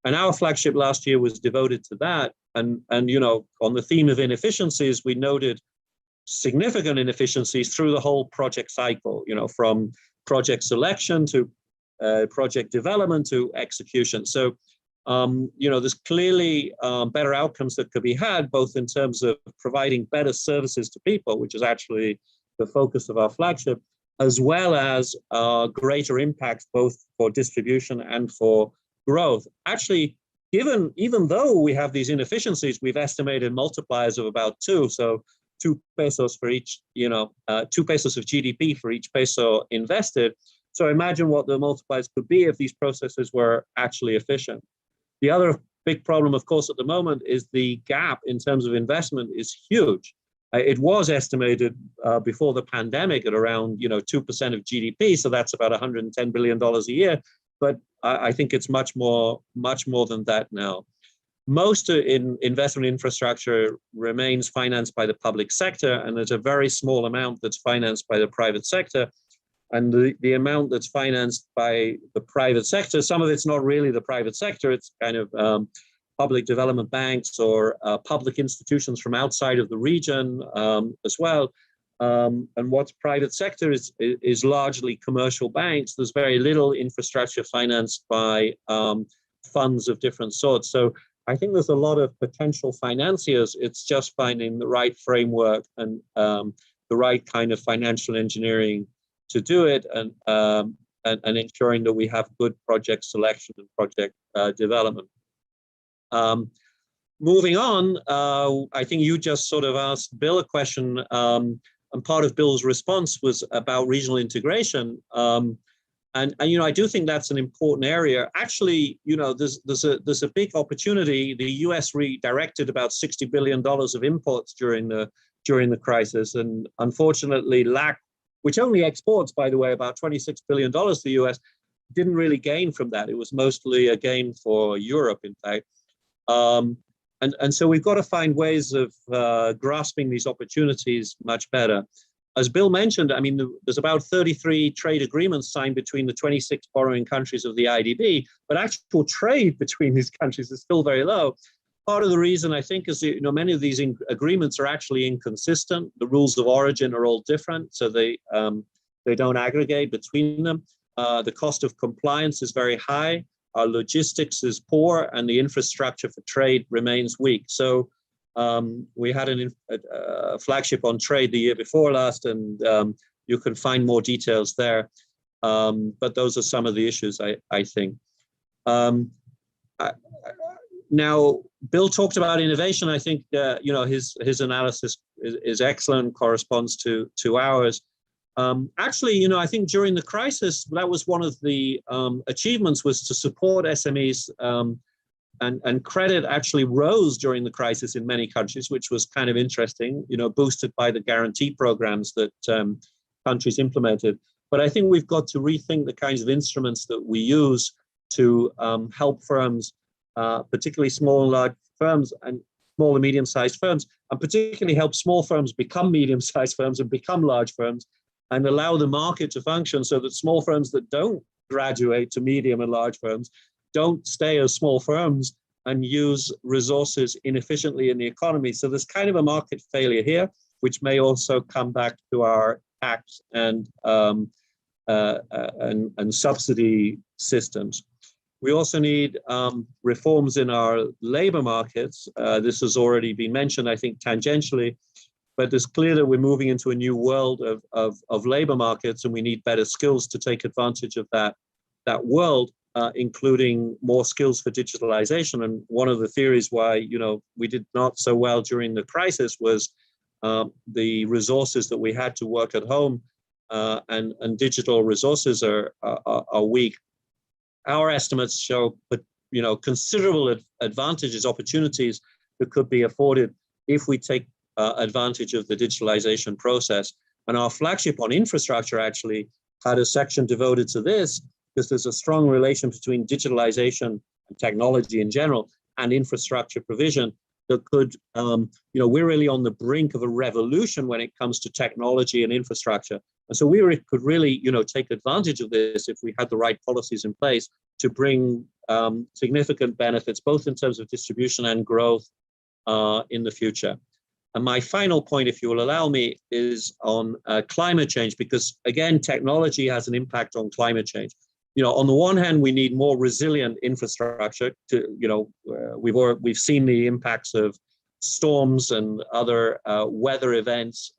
and our flagship last year was devoted to that. And on the theme of inefficiencies, we noted significant inefficiencies through the whole project cycle, from project selection to project development to execution. So, there's clearly better outcomes that could be had, both in terms of providing better services to people, which is actually the focus of our flagship, as well as greater impact both for distribution and for growth. Actually, even though we have these inefficiencies, we've estimated multipliers of about 2. So 2 pesos for each, 2 pesos of GDP for each peso invested. So imagine what the multipliers could be if these processes were actually efficient. The other big problem, of course, at the moment is the gap in terms of investment is huge. It was estimated before the pandemic at around 2% of GDP, so that's about $110 billion a year. But I think it's much more than that now. Most in investment infrastructure remains financed by the public sector, and there's a very small amount that's financed by the private sector. And the amount that's financed by the private sector, some of it's not really the private sector, it's kind of public development banks or public institutions from outside of the region as well. And what's private sector is largely commercial banks. There's very little infrastructure financed by funds of different sorts. So I think there's a lot of potential financiers. It's just finding the right framework and the right kind of financial engineering to do it, and ensuring that we have good project selection and project development. Moving on, I think you just sort of asked Bill a question, and part of Bill's response was about regional integration. And I do think that's an important area. Actually, there's a big opportunity. The US redirected about $60 billion of imports during the crisis, and unfortunately which only exports, by the way, about $26 billion to the US, didn't really gain from that. It was mostly a gain for Europe, in fact. And so we've got to find ways of grasping these opportunities much better. As Bill mentioned, I mean, there's about 33 trade agreements signed between the 26 borrowing countries of the IDB, but actual trade between these countries is still very low. Part of the reason, I think, is many of these agreements are actually inconsistent. The rules of origin are all different, so they don't aggregate between them. The cost of compliance is very high. Our logistics is poor, and the infrastructure for trade remains weak. So we had a flagship on trade the year before last, and you can find more details there. But those are some of the issues, I think. Now, Bill talked about innovation. I think his analysis is excellent, corresponds to ours. Actually, I think during the crisis, that was one of the achievements, was to support SMEs, and credit actually rose during the crisis in many countries, which was kind of interesting, boosted by the guarantee programs that countries implemented. But I think we've got to rethink the kinds of instruments that we use to help firms, particularly small and large firms and small and medium-sized firms, and particularly help small firms become medium-sized firms and become large firms, and allow the market to function so that small firms that don't graduate to medium and large firms don't stay as small firms and use resources inefficiently in the economy. So there's kind of a market failure here, which may also come back to our tax and subsidy systems. We also need reforms in our labor markets. This has already been mentioned, I think, tangentially, but it's clear that we're moving into a new world of labor markets, and we need better skills to take advantage of that world, including more skills for digitalization. And one of the theories why we did not so well during the crisis was the resources that we had to work at home, and digital resources are weak. Our estimates show, considerable advantages, opportunities that could be afforded if we take advantage of the digitalization process. And our flagship on infrastructure actually had a section devoted to this, because there's a strong relation between digitalization and technology in general and infrastructure provision that could, we're really on the brink of a revolution when it comes to technology and infrastructure. And so we could really, take advantage of this if we had the right policies in place to bring significant benefits, both in terms of distribution and growth in the future. And my final point, if you will allow me, is on climate change, because again, technology has an impact on climate change. On the one hand, we need more resilient infrastructure to, we've seen the impacts of storms and other weather events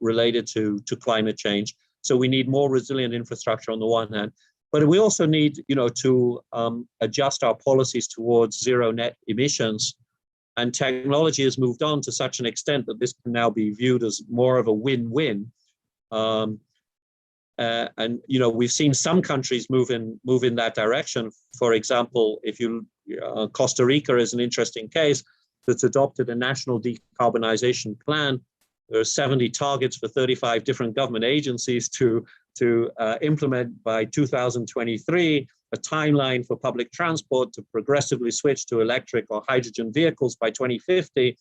related to climate change. So we need more resilient infrastructure on the one hand, but we also need, to adjust our policies towards zero net emissions. And technology has moved on to such an extent that this can now be viewed as more of a win-win. And we've seen some countries move in that direction. For example, if you Costa Rica is an interesting case that's adopted a national decarbonization plan. There are 70 targets for 35 different government agencies to implement by 2023, a timeline for public transport to progressively switch to electric or hydrogen vehicles by 2050,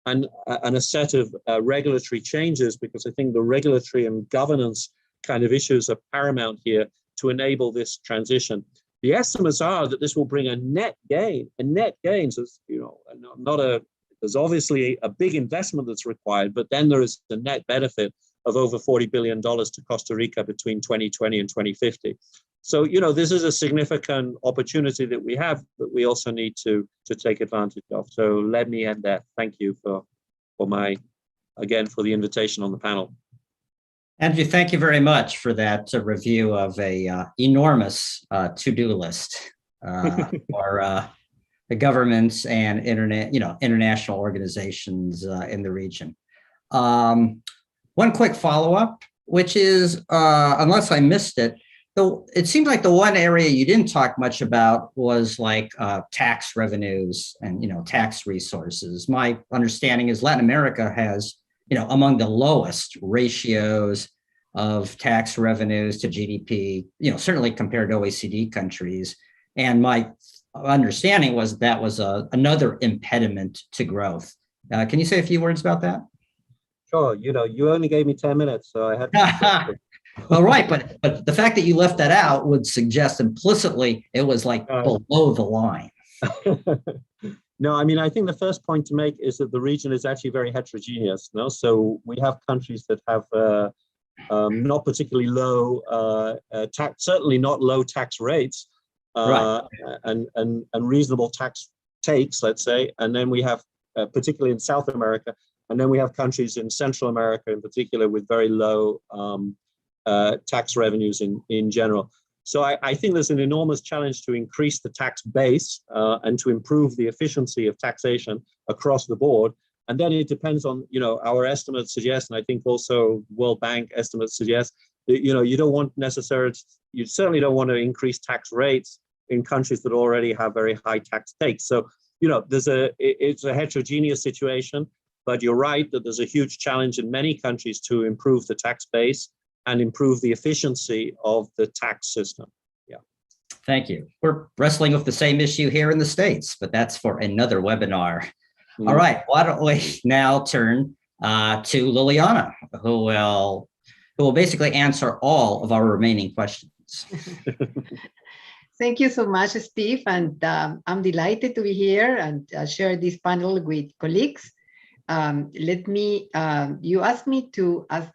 and a set of regulatory changes, because I think the regulatory and governance kind of issues are paramount here to enable this transition. The estimates are that this will bring a net gain, so, there's obviously a big investment that's required, but then there is the net benefit of over $40 billion to Costa Rica between 2020 and 2050. So, this is a significant opportunity that we have, that we also need to take advantage of. So let me end there. Thank you for the invitation on the panel. Andrew, thank you very much for that review of a enormous to-do list for the governments and international organizations in the region. One quick follow-up, which is, unless I missed it, it seems like the one area you didn't talk much about was like tax revenues and tax resources. My understanding is Latin America has among the lowest ratios of tax revenues to GDP, certainly compared to OECD countries. And my understanding was that was another impediment to growth. Can you say a few words about that? Sure. You only gave me 10 minutes, so I had to. Well, right, but the fact that you left that out would suggest implicitly it was like below the line. No, I think the first point to make is that the region is actually very heterogeneous. So we have countries that have not particularly low tax, certainly not low tax rates, right, and reasonable tax takes, let's say. And then we have, particularly in South America, and then we have countries in Central America in particular with very low tax revenues in general. So I think there's an enormous challenge to increase the tax base and to improve the efficiency of taxation across the board. And then it depends on, our estimates suggest, and I think also World Bank estimates suggest that, you certainly don't want to increase tax rates in countries that already have very high tax takes. So, it's a heterogeneous situation, but you're right that there's a huge challenge in many countries to improve the tax base and improve the efficiency of the tax system. Yeah. Thank you. We're wrestling with the same issue here in the States, but that's for another webinar. Mm. All right, why don't we now turn to Liliana, who will basically answer all of our remaining questions. Thank you so much, Steve, and I'm delighted to be here and share this panel with colleagues. You asked me to answer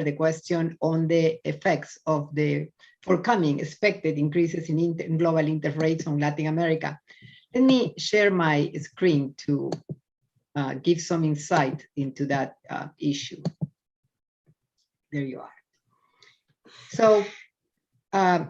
the question on the effects of the forthcoming expected increases in global interest rates on Latin America. Let me share my screen to give some insight into that issue. There you are. So, okay.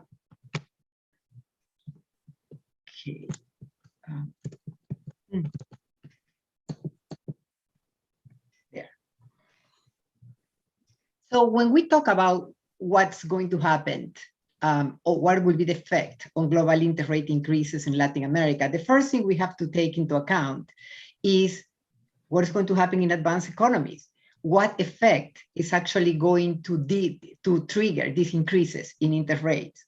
So when we talk about what's going to happen or what will be the effect on global interest rate increases in Latin America, the first thing we have to take into account is what is going to happen in advanced economies. What effect is actually going to trigger these increases in interest rates?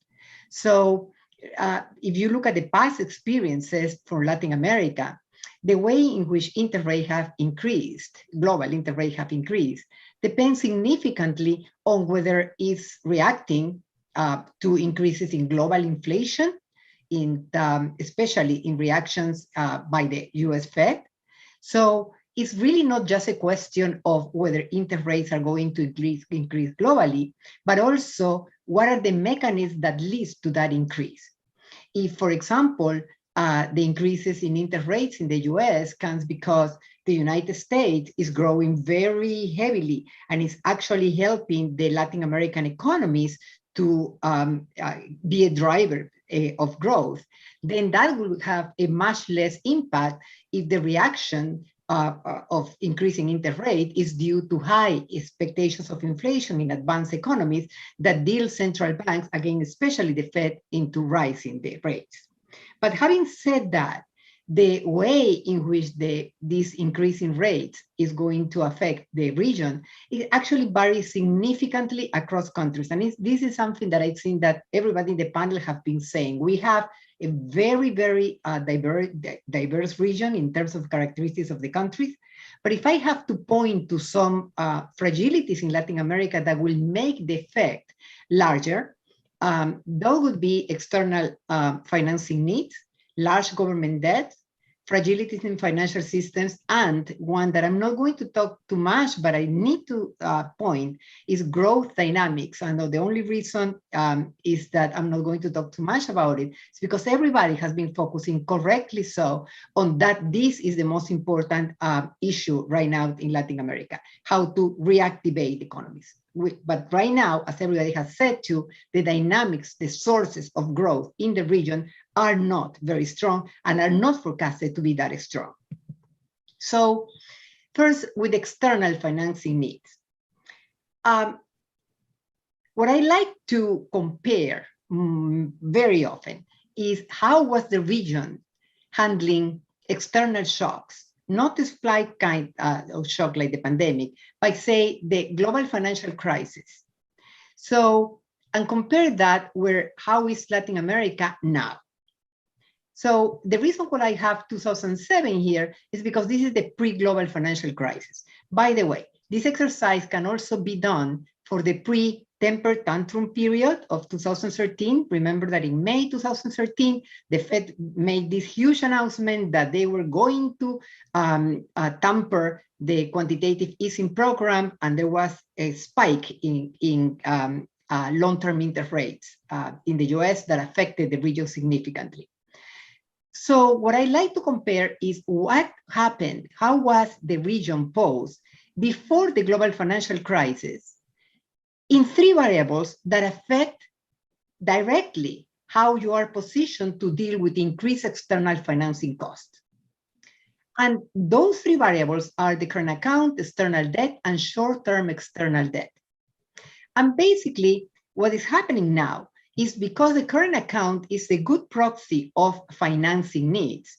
So if you look at the past experiences for Latin America, the way in which interest rates have increased, global interest rates have increased, depends significantly on whether it's reacting to increases in global inflation, especially in reactions by the US Fed. So it's really not just a question of whether interest rates are going to increase globally, but also what are the mechanisms that lead to that increase. If, for example, the increases in interest rates in the US comes because the United States is growing very heavily and is actually helping the Latin American economies to be a driver of growth, then that will have a much less impact if the reaction of increasing interest rate is due to high expectations of inflation in advanced economies that deal central banks, again, especially the Fed, into rising the rates. But having said that, the way in which this increase in rates is going to affect the region, it actually varies significantly across countries. And this is something that I've seen that everybody in the panel have been saying. We have a very, very diverse region in terms of characteristics of the countries. But if I have to point to some fragilities in Latin America that will make the effect larger, those would be external financing needs, large government debt, fragilities in financial systems, and one that I'm not going to talk too much, but I need to point is growth dynamics. I know the only reason is that I'm not going to talk too much about it. It's because everybody has been focusing correctly so on that this is the most important issue right now in Latin America, how to reactivate economies. But right now, as everybody has said too, the dynamics, the sources of growth in the region are not very strong and are not forecasted to be that strong. So first, with external financing needs. What I like to compare very often is how was the region handling external shocks, not the supply kind of shock like the pandemic, but say the global financial crisis. So, and compare that with how is Latin America now. So the reason why I have 2007 here is because this is the pre-global financial crisis. By the way, this exercise can also be done for the pre-temper tantrum period of 2013. Remember that in May 2013, the Fed made this huge announcement that they were going to tamper the quantitative easing program, and there was a spike in long-term interest rates in the US that affected the region significantly. So what I like to compare is what happened, how was the region posed before the global financial crisis in three variables that affect directly how you are positioned to deal with increased external financing costs. And those three variables are the current account, external debt, and short-term external debt. And basically, what is happening now is because the current account is a good proxy of financing needs,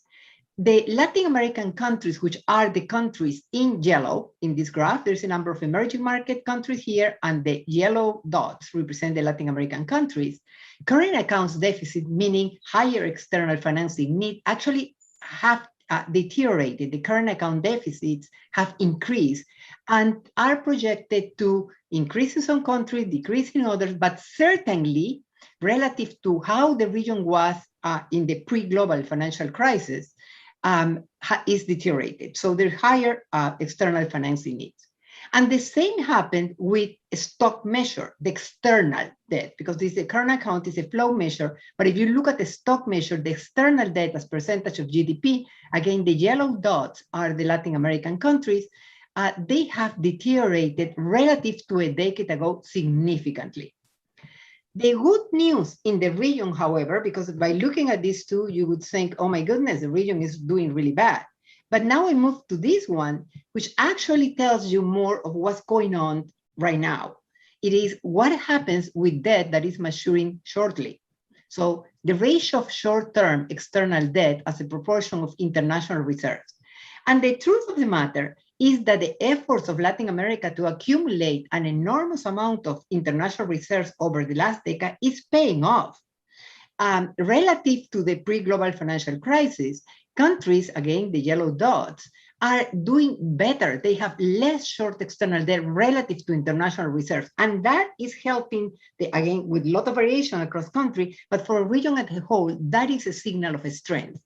the Latin American countries, which are the countries in yellow in this graph, there's a number of emerging market countries here, and the yellow dots represent the Latin American countries. Current accounts deficit, meaning higher external financing need, actually have deteriorated. The current account deficits have increased and are projected to increase in some countries, decrease in others, but certainly relative to how the region was in the pre-global financial crisis, is deteriorated. So there's higher external financing needs. And the same happened with a stock measure, the external debt, because the current account is a flow measure. But if you look at the stock measure, the external debt as percentage of GDP, again, the yellow dots are the Latin American countries. They have deteriorated relative to a decade ago significantly. The good news in the region, however, because by looking at these two, you would think, oh my goodness, the region is doing really bad. But now I move to this one, which actually tells you more of what's going on right now. It is what happens with debt that is maturing shortly. So the ratio of short-term external debt as a proportion of international reserves. And the truth of the matter is that the efforts of Latin America to accumulate an enormous amount of international reserves over the last decade is paying off. Relative to the pre-global financial crisis, countries, again, the yellow dots, are doing better. They have less short external debt relative to international reserves. And that is helping, again, with a lot of variation across country, but for a region as a whole, that is a signal of a strength.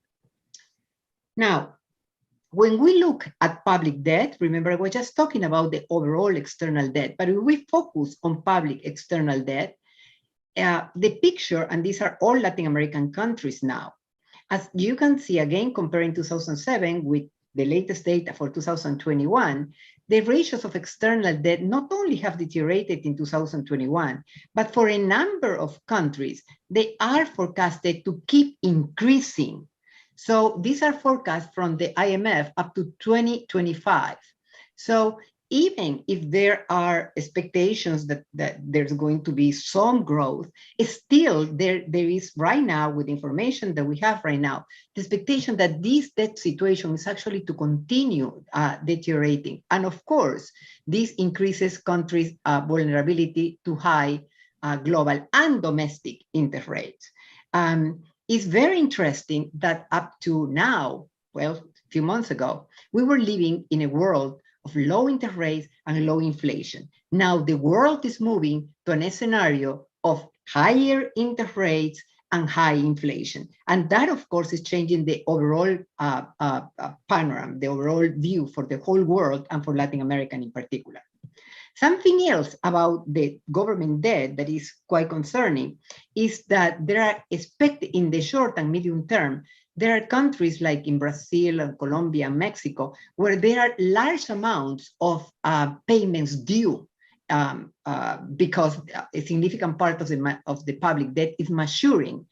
Now, when we look at public debt, remember, we're just talking about the overall external debt, but if we focus on public external debt, the picture, and these are all Latin American countries now, as you can see, again, comparing 2007 with the latest data for 2021, the ratios of external debt not only have deteriorated in 2021, but for a number of countries, they are forecasted to keep increasing. So these are forecasts from the IMF up to 2025. So even if there are expectations that there's going to be some growth, still there is right now, with information that we have right now, the expectation that this debt situation is actually to continue deteriorating. And of course, this increases countries' vulnerability to high global and domestic interest rates. It's very interesting that up to now, well, a few months ago, we were living in a world of low interest rates and low inflation. Now the world is moving to a scenario of higher interest rates and high inflation. And that, of course, is changing the overall panorama, the overall view for the whole world and for Latin America in particular. Something else about the government debt that is quite concerning is that there are expected in the short and medium term, there are countries like in Brazil and Colombia and Mexico, where there are large amounts of payments due because a significant part of the public debt is maturing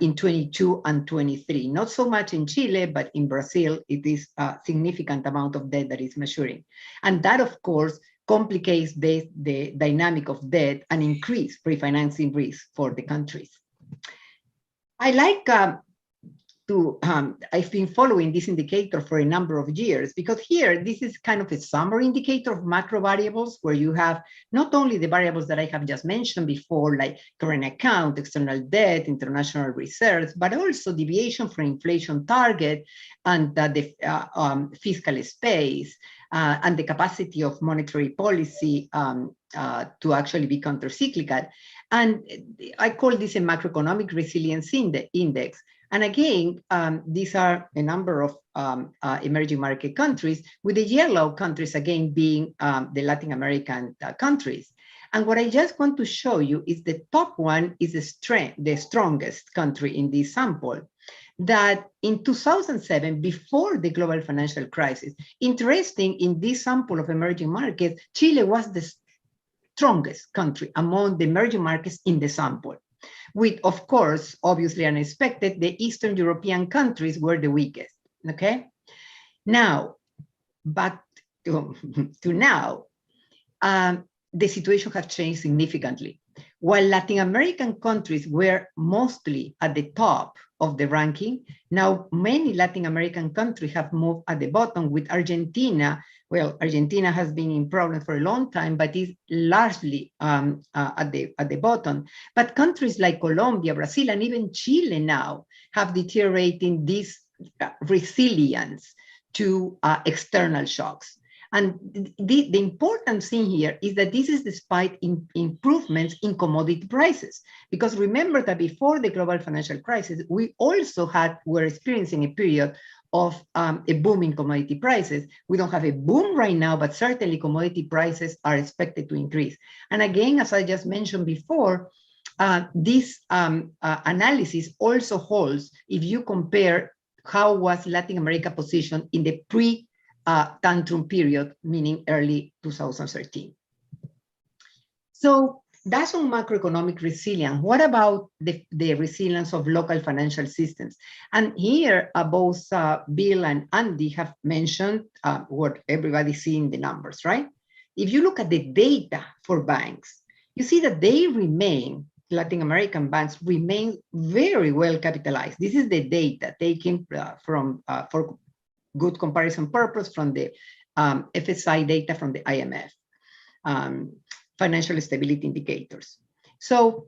in 22 and 23. Not so much in Chile, but in Brazil, it is a significant amount of debt that is maturing. And that, of course, complicates the dynamic of debt and increase refinancing risk for the countries. I like I've been following this indicator for a number of years, because here, this is kind of a summary indicator of macro variables where you have not only the variables that I have just mentioned before, like current account, external debt, international reserves, but also deviation from inflation target and the fiscal space and the capacity of monetary policy to actually be countercyclical. And I call this a macroeconomic resilience index. And again, these are a number of emerging market countries, with the yellow countries again being the Latin American countries. And what I just want to show you is the top one is the strongest country in this sample, that in 2007, before the global financial crisis, interesting in this sample of emerging markets, Chile was the strongest country among the emerging markets in the sample. With, of course, obviously unexpected, the Eastern European countries were the weakest, okay? Now, back to now, the situation has changed significantly. While Latin American countries were mostly at the top of the ranking, now many Latin American countries have moved at the bottom, with Argentina. Well, Argentina has been in problems for a long time, but is largely at the bottom. But countries like Colombia, Brazil, and even Chile now have deteriorating this resilience to external shocks. And the important thing here is that this is despite improvements in commodity prices. Because remember that before the global financial crisis, we also were experiencing a period of a boom in commodity prices. We don't have a boom right now, but certainly commodity prices are expected to increase. And again, as I just mentioned before, this analysis also holds if you compare how was Latin America positioned in the pre-tantrum period, meaning early 2013. So that's on macroeconomic resilience. What about the resilience of local financial systems? And here, both Bill and Andy have mentioned what everybody's seeing the numbers, right? If you look at the data for banks, you see that they remain, Latin American banks remain very well capitalized. This is the data taken from, for good comparison purpose, from the FSI data from the IMF. Financial stability indicators. So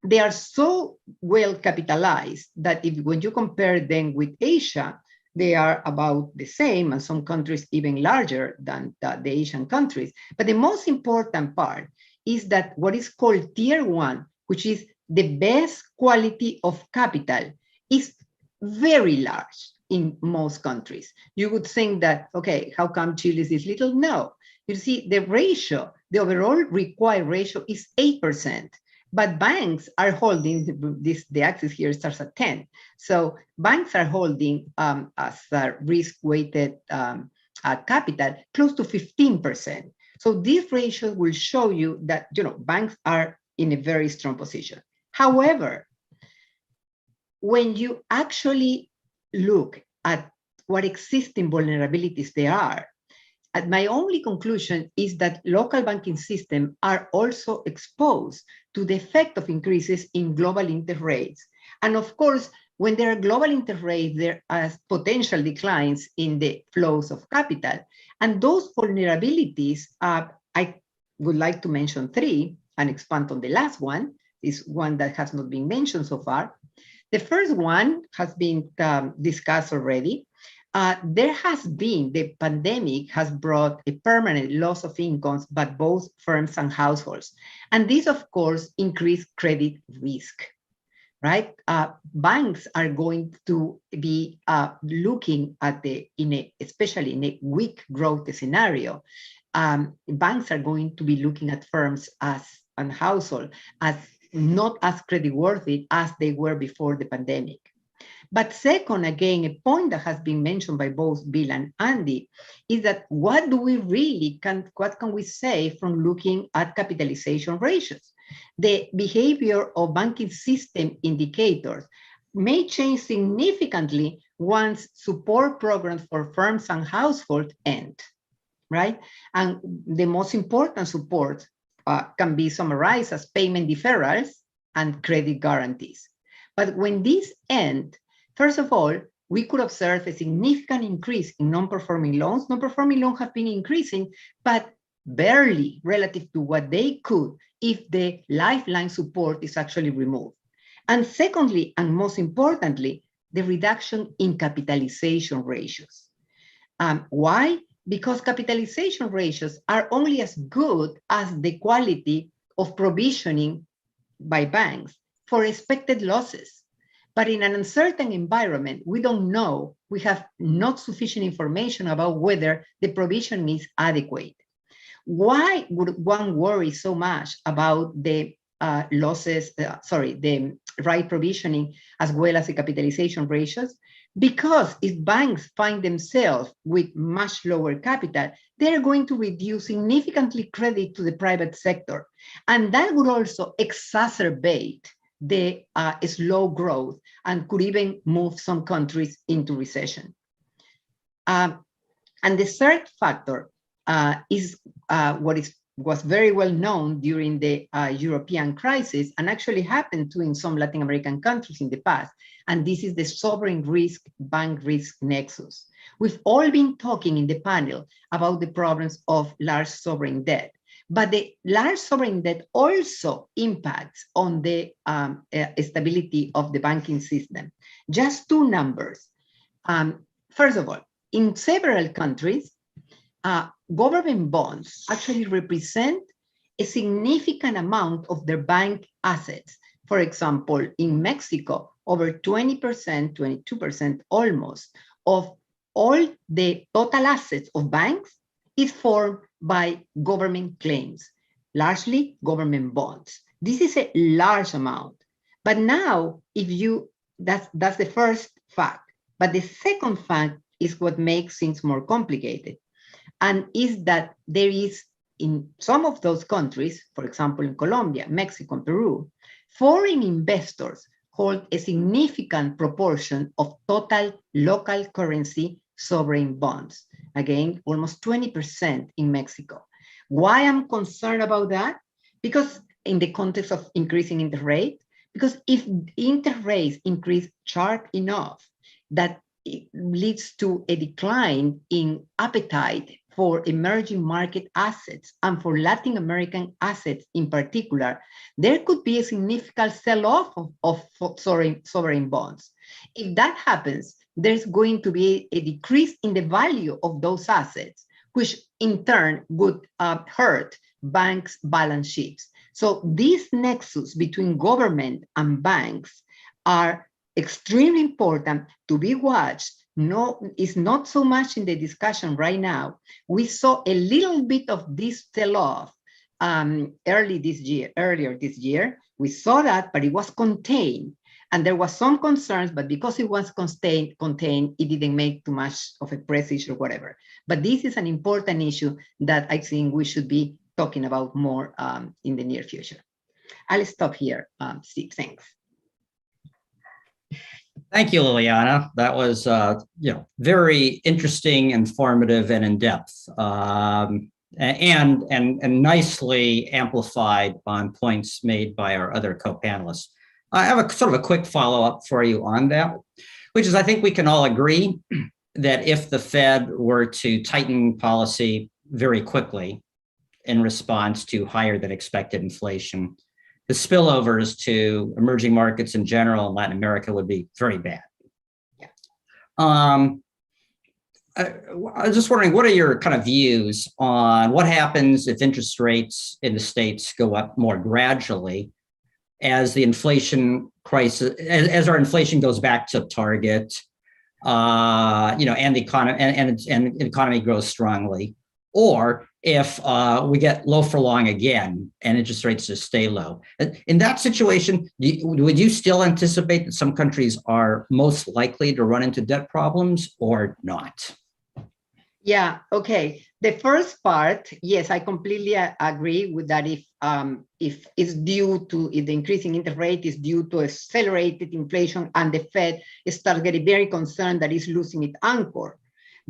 they are so well capitalized that when you compare them with Asia, they are about the same, and some countries even larger than the Asian countries. But the most important part is that what is called tier one, which is the best quality of capital, is very large in most countries. You would think that, okay, how come Chile is this little? No. You see, the ratio, the overall required ratio is 8%, but banks are holding, the axis here starts at 10. So banks are holding as a risk-weighted capital close to 15%. So this ratio will show you that, banks are in a very strong position. However, when you actually look at what existing vulnerabilities there are, my only conclusion is that local banking systems are also exposed to the effect of increases in global interest rates. And of course, when there are global interest rates, there are potential declines in the flows of capital. And those vulnerabilities, I would like to mention three and expand on the last one, is one that has not been mentioned so far. The first one has been discussed already. There has been, the pandemic has brought a permanent loss of incomes by both firms and households. And this, of course, increased credit risk, right? Banks are going to be looking at especially in a weak growth scenario, banks are going to be looking at firms and households as not as creditworthy as they were before the pandemic. But second, again, a point that has been mentioned by both Bill and Andy is that what can we say from looking at capitalization ratios? The behavior of banking system indicators may change significantly once support programs for firms and households end, right? And the most important support can be summarized as payment deferrals and credit guarantees. But when these end, first of all, we could observe a significant increase in non-performing loans. Non-performing loans have been increasing, but barely relative to what they could if the lifeline support is actually removed. And secondly, and most importantly, the reduction in capitalization ratios. Why? Because capitalization ratios are only as good as the quality of provisioning by banks for expected losses. But in an uncertain environment, we don't know, we have not sufficient information about whether the provision is adequate. Why would one worry so much about the the right provisioning as well as the capitalization ratios? Because if banks find themselves with much lower capital, they're going to reduce significantly credit to the private sector. And that would also exacerbate the slow growth and could even move some countries into recession. And the third factor is what was very well known during the European crisis and actually happened too in some Latin American countries in the past. And this is the sovereign risk bank risk nexus. We've all been talking in the panel about the problems of large sovereign debt, but the large sovereign debt also impacts on the stability of the banking system. Just two numbers. First of all, in several countries, government bonds actually represent a significant amount of their bank assets. For example, in Mexico, over 20%, 22% almost of all the total assets of banks is formed by government claims, largely government bonds. This is a large amount. But now, that's the first fact. But the second fact is what makes things more complicated. And is that there is in some of those countries, for example, in Colombia, Mexico, and Peru, foreign investors hold a significant proportion of total local currency sovereign bonds. Again, almost 20% in Mexico. Why I'm concerned about that? Because in the context of increasing interest rate, because if interest rates increase sharp enough, that it leads to a decline in appetite for emerging market assets and for Latin American assets in particular, there could be a significant sell-off of sovereign bonds. If that happens, there's going to be a decrease in the value of those assets, which in turn would hurt banks' balance sheets. So this nexus between government and banks are extremely important to be watched. No, it's not so much in the discussion right now. We saw a little bit of this sell-off earlier this year. We saw that, but it was contained. And there was some concerns, but because it was contained, it didn't make too much of a press issue or whatever. But this is an important issue that I think we should be talking about more in the near future. I'll stop here, Steve, thanks. Thank you, Liliana. That was, very interesting, informative, and in depth, and nicely amplified on points made by our other co-panelists. I have a sort of a quick follow-up for you on that, which is I think we can all agree that if the Fed were to tighten policy very quickly in response to higher than expected inflation, the spillovers to emerging markets in general and Latin America would be very bad. I was just wondering, what are your kind of views on what happens if interest rates in the States go up more gradually as the inflation crisis, as our inflation goes back to target, and the economy and economy grows strongly, or if we get low for long again and interest rates just stay low. In that situation, would you still anticipate that some countries are most likely to run into debt problems or not? Yeah, okay. The first part, yes, I completely agree with that. If it's due to, if the increasing interest rate is due to accelerated inflation and the Fed starts getting very concerned that it's losing its anchor,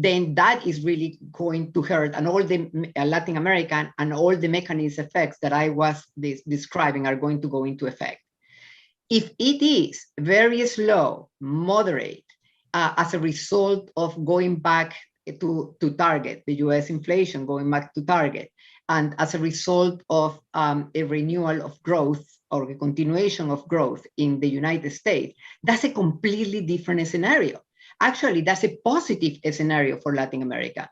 then that is really going to hurt, and all the Latin American and all the mechanism effects that I was describing are going to go into effect. If it is very slow, moderate, as a result of going back to target, the US inflation going back to target, and as a result of a renewal of growth or a continuation of growth in the United States, that's a completely different scenario. Actually, that's a positive scenario for Latin America,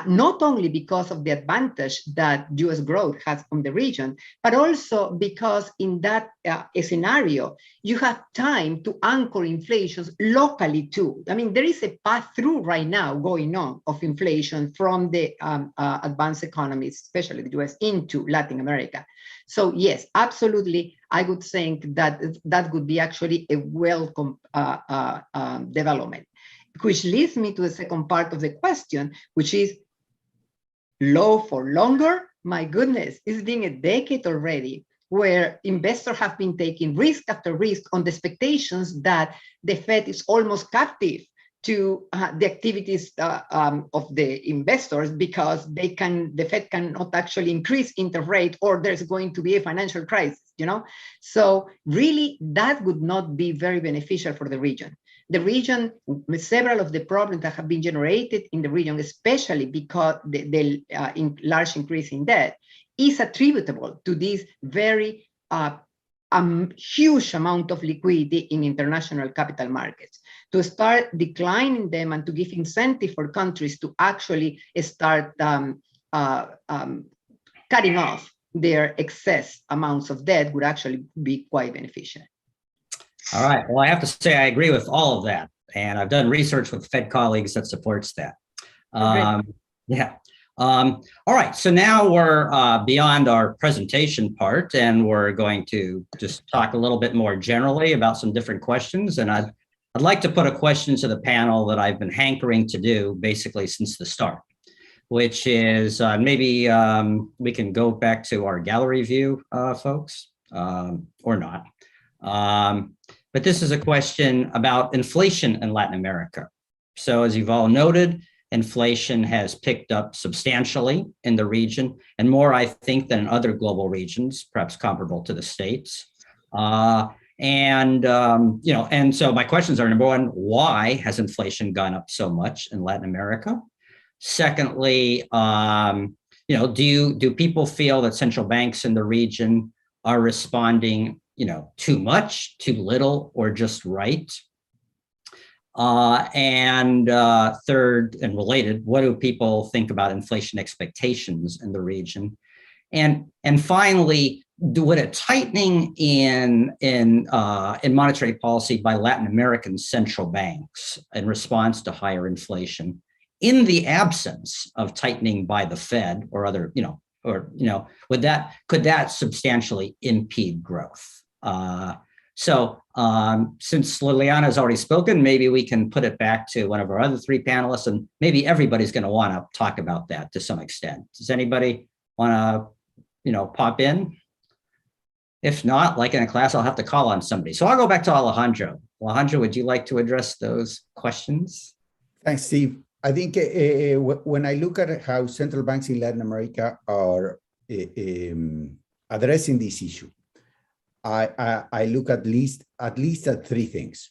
not only because of the advantage that US growth has on the region, but also because in that scenario, you have time to anchor inflation locally too. I mean, there is a path-through right now going on of inflation from the advanced economies, especially the US, into Latin America. So yes, absolutely, I would think that that would be actually a welcome development. Which leads me to the second part of the question, which is low for longer. My goodness, it's been a decade already where investors have been taking risk after risk on the expectations that the Fed is almost captive to the activities of the investors, because the Fed cannot actually increase interest rate or there's going to be a financial crisis, So really that would not be very beneficial for the region. The region, several of the problems that have been generated in the region, especially because the large increase in debt, is attributable to this very huge amount of liquidity in international capital markets. To start declining them and to give incentive for countries to actually start cutting off their excess amounts of debt would actually be quite beneficial. All right. Well, I have to say I agree with all of that, and I've done research with Fed colleagues that supports that. Yeah. All right. So now we're beyond our presentation part, and we're going to just talk a little bit more generally about some different questions. And I'd like to put a question to the panel that I've been hankering to do basically since the start, which is maybe we can go back to our gallery view, folks, or not. But this is a question about inflation in Latin America. So as you've all noted, inflation has picked up substantially in the region, and more, I think, than in other global regions, perhaps comparable to the States. And so my questions are, number one, why has inflation gone up so much in Latin America? Secondly, do people feel that central banks in the region are responding too much, too little, or just right? And third and related, what do people think about inflation expectations in the region? And finally, would a tightening in monetary policy by Latin American central banks in response to higher inflation, in the absence of tightening by the Fed or other, could that substantially impede growth? So since Liliana has already spoken, maybe we can put it back to one of our other three panelists, and maybe everybody's going to want to talk about that to some extent. Does anybody want to, pop in? If not, like in a class, I'll have to call on somebody. So I'll go back to Alejandro. Alejandro, would you like to address those questions? Thanks, Steve. I think when I look at how central banks in Latin America are addressing this issue, I look at least at three things.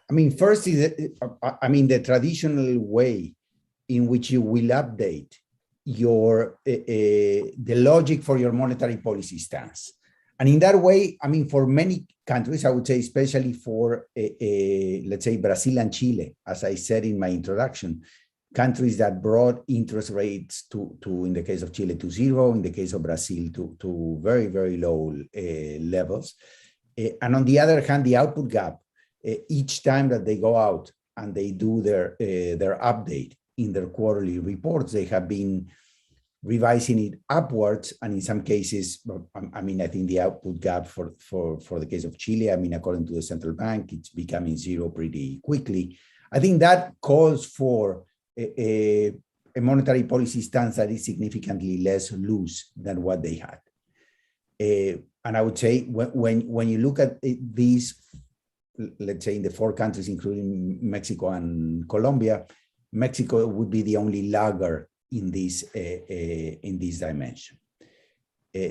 I mean, first is, the traditional way in which you will update your the logic for your monetary policy stance. And in that way, I mean, for many countries, I would say, especially for, let's say, Brazil and Chile, as I said in my introduction, countries that brought interest rates to in the case of Chile, to zero, in the case of Brazil, to very, very low levels. And on the other hand, the output gap, each time that they go out and they do their update in their quarterly reports, they have been revising it upwards, and in some cases, I mean, I think the output gap for the case of Chile, I mean, according to the central bank, it's becoming zero pretty quickly. I think that calls for a monetary policy stance that is significantly less loose than what they had. And I would say when you look at these, let's say in the four countries, including Mexico and Colombia, Mexico would be the only laggard in this dimension.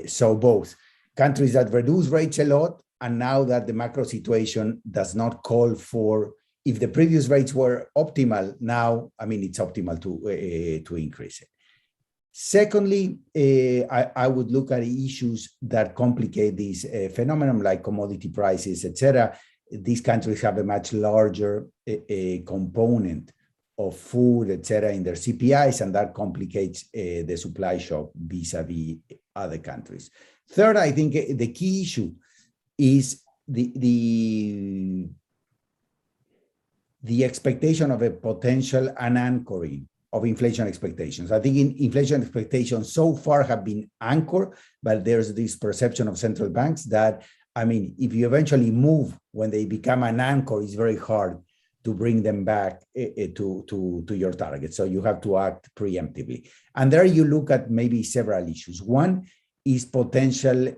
So both countries that reduce rates a lot, and now that the macro situation does not call for, if the previous rates were optimal, now, I mean, it's optimal to increase it. Secondly, I would look at issues that complicate this phenomenon, like commodity prices, etc. These countries have a much larger component of food, etc., in their CPIs, and that complicates the supply shock vis-a-vis other countries. Third, I think the key issue is the expectation of a potential unanchoring of inflation expectations. I think inflation expectations so far have been anchored, but there's this perception of central banks that, I mean, if you eventually move when they become an anchor, it's very hard to bring them back to your target. So you have to act preemptively. And there you look at maybe several issues. One is potential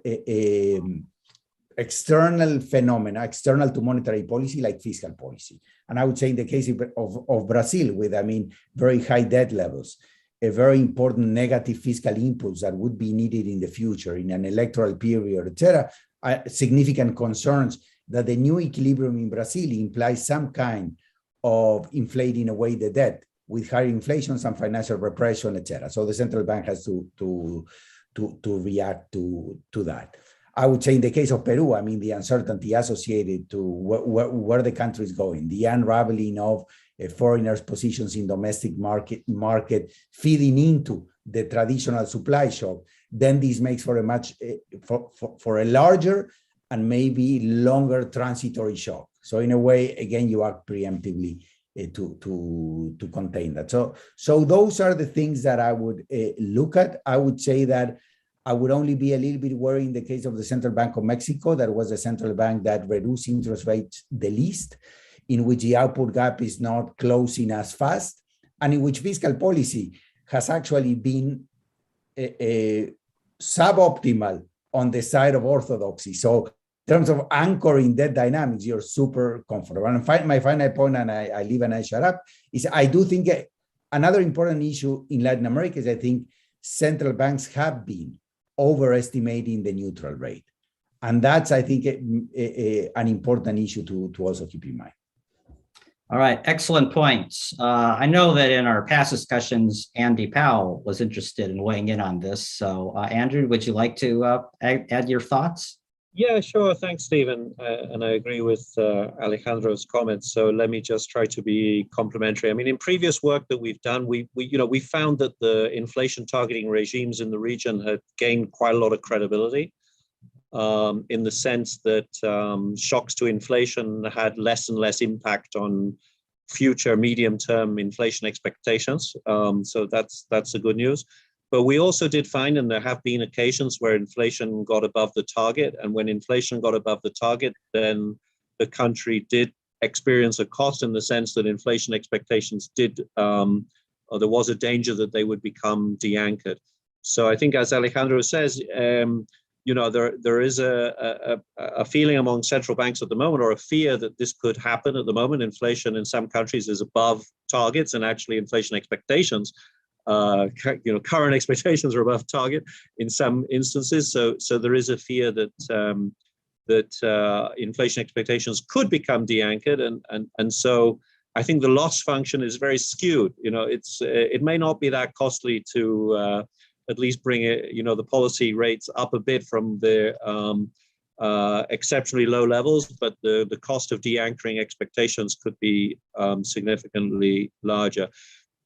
external phenomena, external to monetary policy, like fiscal policy. And I would say in the case of Brazil, with, I mean, very high debt levels, a very important negative fiscal impulse that would be needed in the future in an electoral period, etc., significant concerns that the new equilibrium in Brazil implies some kind of inflating away the debt with higher inflation, some financial repression, etc. So the central bank has to react to that. I would say in the case of Peru, I mean, the uncertainty associated to where the country is going, the unraveling of foreigners' positions in domestic market feeding into the traditional supply shock, then this makes for a much for a larger and maybe longer transitory shock. So in a way, again, you act preemptively to contain that. So those are the things that I would look at. I would say that I would only be a little bit worried in the case of the Central Bank of Mexico. That was the central bank that reduced interest rates the least, in which the output gap is not closing as fast, and in which fiscal policy has actually been suboptimal on the side of orthodoxy. So in terms of anchoring that dynamics, you're super comfortable. And my final point, and I leave and I shut up, is I do think another important issue in Latin America is I think central banks have been overestimating the neutral rate. And that's, I think, an important issue to also keep in mind. All right, excellent points. I know that in our past discussions, Andy Powell was interested in weighing in on this. So Andrew, would you like to add your thoughts? Yeah, sure. Thanks, Stephen. And I agree with Alejandro's comments. So let me just try to be complimentary. I mean, in previous work that we've done, we found that the inflation targeting regimes in the region had gained quite a lot of credibility, in the sense that shocks to inflation had less and less impact on future medium-term inflation expectations. So that's the good news. But we also did find, and there have been occasions where inflation got above the target, and when inflation got above the target, then the country did experience a cost in the sense that inflation expectations did, or there was a danger that they would become de-anchored. So I think, as Alejandro says, there is a feeling among central banks at the moment, or a fear that this could happen at the moment. Inflation in some countries is above targets, and actually inflation expectations, current expectations are above target in some instances. So there is a fear that inflation expectations could become de-anchored, and so I think the loss function is very skewed. It may not be that costly to at least bring the policy rates up a bit from the exceptionally low levels, but the cost of de-anchoring expectations could be significantly larger.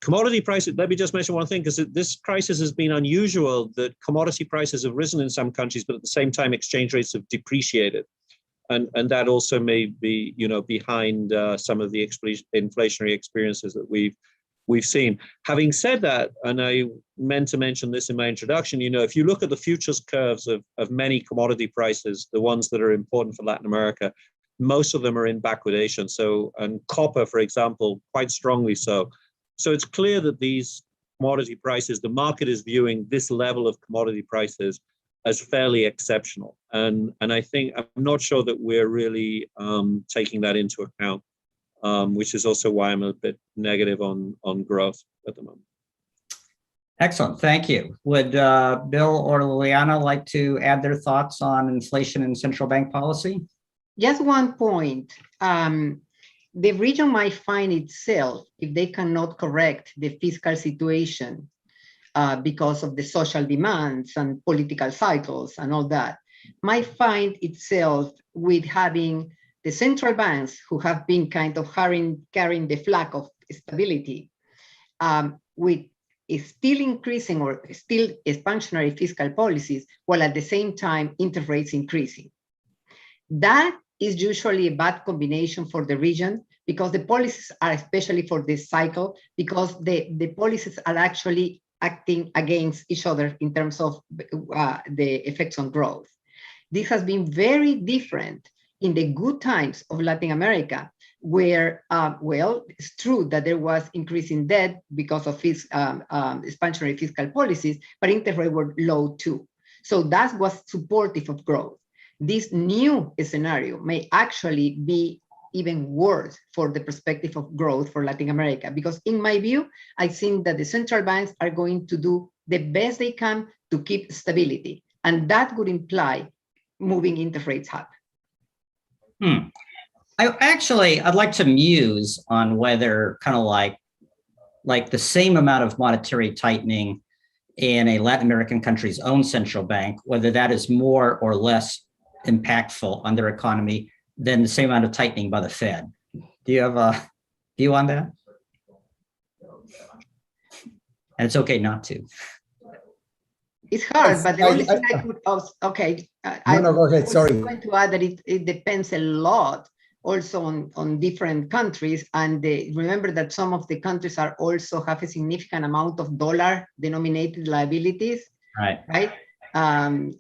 Commodity prices, let me just mention one thing, because this crisis has been unusual, that commodity prices have risen in some countries, but at the same time, exchange rates have depreciated. And that also may be, behind some of the inflationary experiences that we've seen. Having said that, and I meant to mention this in my introduction, if you look at the futures curves of many commodity prices, the ones that are important for Latin America, most of them are in backwardation. And copper, for example, quite strongly so. So it's clear that these commodity prices, the market is viewing this level of commodity prices as fairly exceptional. And I think, I'm not sure that we're really taking that into account, which is also why I'm a bit negative on growth at the moment. Excellent, thank you. Would Bill or Liliana like to add their thoughts on inflation and central bank policy? Just one point. The region might find itself, if they cannot correct the fiscal situation because of the social demands and political cycles and all that, might find itself with having the central banks, who have been kind of carrying the flag of stability, with still increasing or still expansionary fiscal policies, while at the same time interest rates increasing. That is usually a bad combination for the region, because the policies are, especially for this cycle, because the policies are actually acting against each other in terms of the effects on growth. This has been very different in the good times of Latin America, where, well, it's true that there was increasing debt because of expansionary fiscal policies, but interest rates were low too. So that was supportive of growth. This new scenario may actually be even worse for the perspective of growth for Latin America, because in my view, I think that the central banks are going to do the best they can to keep stability, and that would imply moving interest rates up. I'd like to muse on whether kind of like the same amount of monetary tightening in a Latin American country's own central bank, whether that is more or less impactful on their economy than the same amount of tightening by the Fed. Do you have a view on that? And it's okay not to. It's hard, but the only thing I could also, okay. No, go ahead, sorry. I'm going to add that it depends a lot also on different countries. And remember that some of the countries are also have a significant amount of dollar-denominated liabilities, right?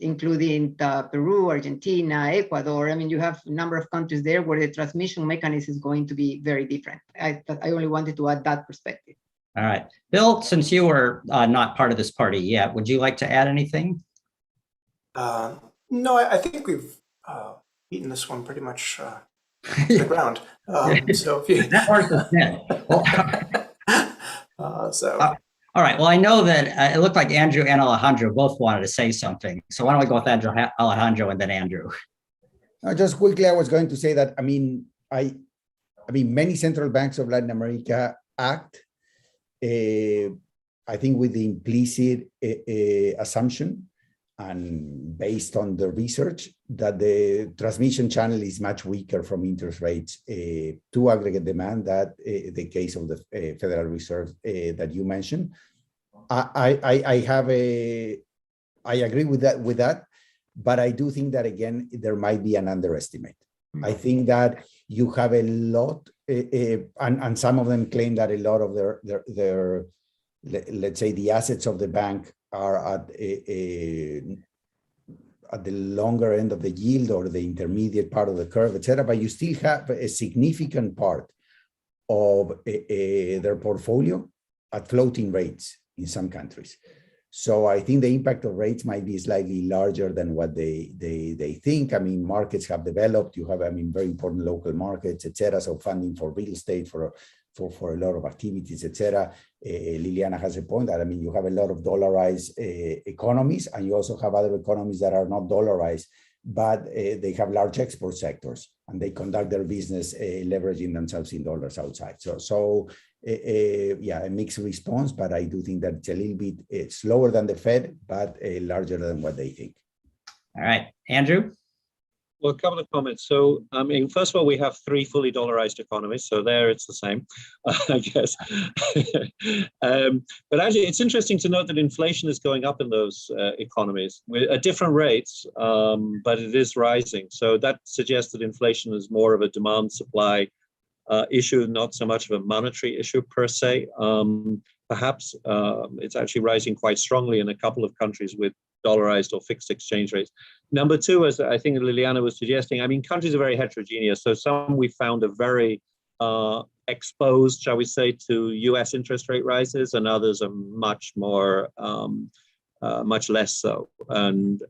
Including Peru, Argentina, Ecuador. I mean, you have a number of countries there where the transmission mechanism is going to be very different. I only wanted to add that perspective. All right. Bill, since you were not part of this party yet, would you like to add anything? No, I think we've beaten this one pretty much to the ground. So if you... That horse is dead. So... all right. Well, I know that it looked like Andrew and Alejandro both wanted to say something. So why don't we go with Alejandro and then Andrew? Just quickly, I was going to say that, I mean, many central banks of Latin America act, I think, with the implicit assumption and based on the research that the transmission channel is much weaker from interest rates to aggregate demand, that the case of the Federal Reserve that you mentioned. I agree with that, but I do think that, again, there might be an underestimate. I think that you have a lot, and some of them claim that a lot of their let's say, the assets of the bank are at the longer end of the yield or the intermediate part of the curve, etc. But you still have a significant part of their portfolio at floating rates in some countries. So I think the impact of rates might be slightly larger than what they think. I mean, markets have developed. You have, I mean, very important local markets, et cetera. So funding for real estate, for a lot of activities, et cetera. Liliana has a point that, I mean, you have a lot of dollarized economies, and you also have other economies that are not dollarized, but they have large export sectors, and they conduct their business leveraging themselves in dollars outside. So yeah, a mixed response, but I do think that it's a little bit slower than the Fed, but larger than what they think. All right, Andrew? Well, a couple of comments. So, I mean, first of all, we have 3 fully dollarized economies. So there it's the same, I guess. But actually, it's interesting to note that inflation is going up in those economies at different rates, but it is rising. So that suggests that inflation is more of a demand supply issue, not so much of a monetary issue per se. Perhaps it's actually rising quite strongly in a couple of countries with dollarized or fixed exchange rates. Number two, as I think Liliana was suggesting, I mean, countries are very heterogeneous. So some we found are very exposed, shall we say, to US interest rate rises, and others are much more, much less so. And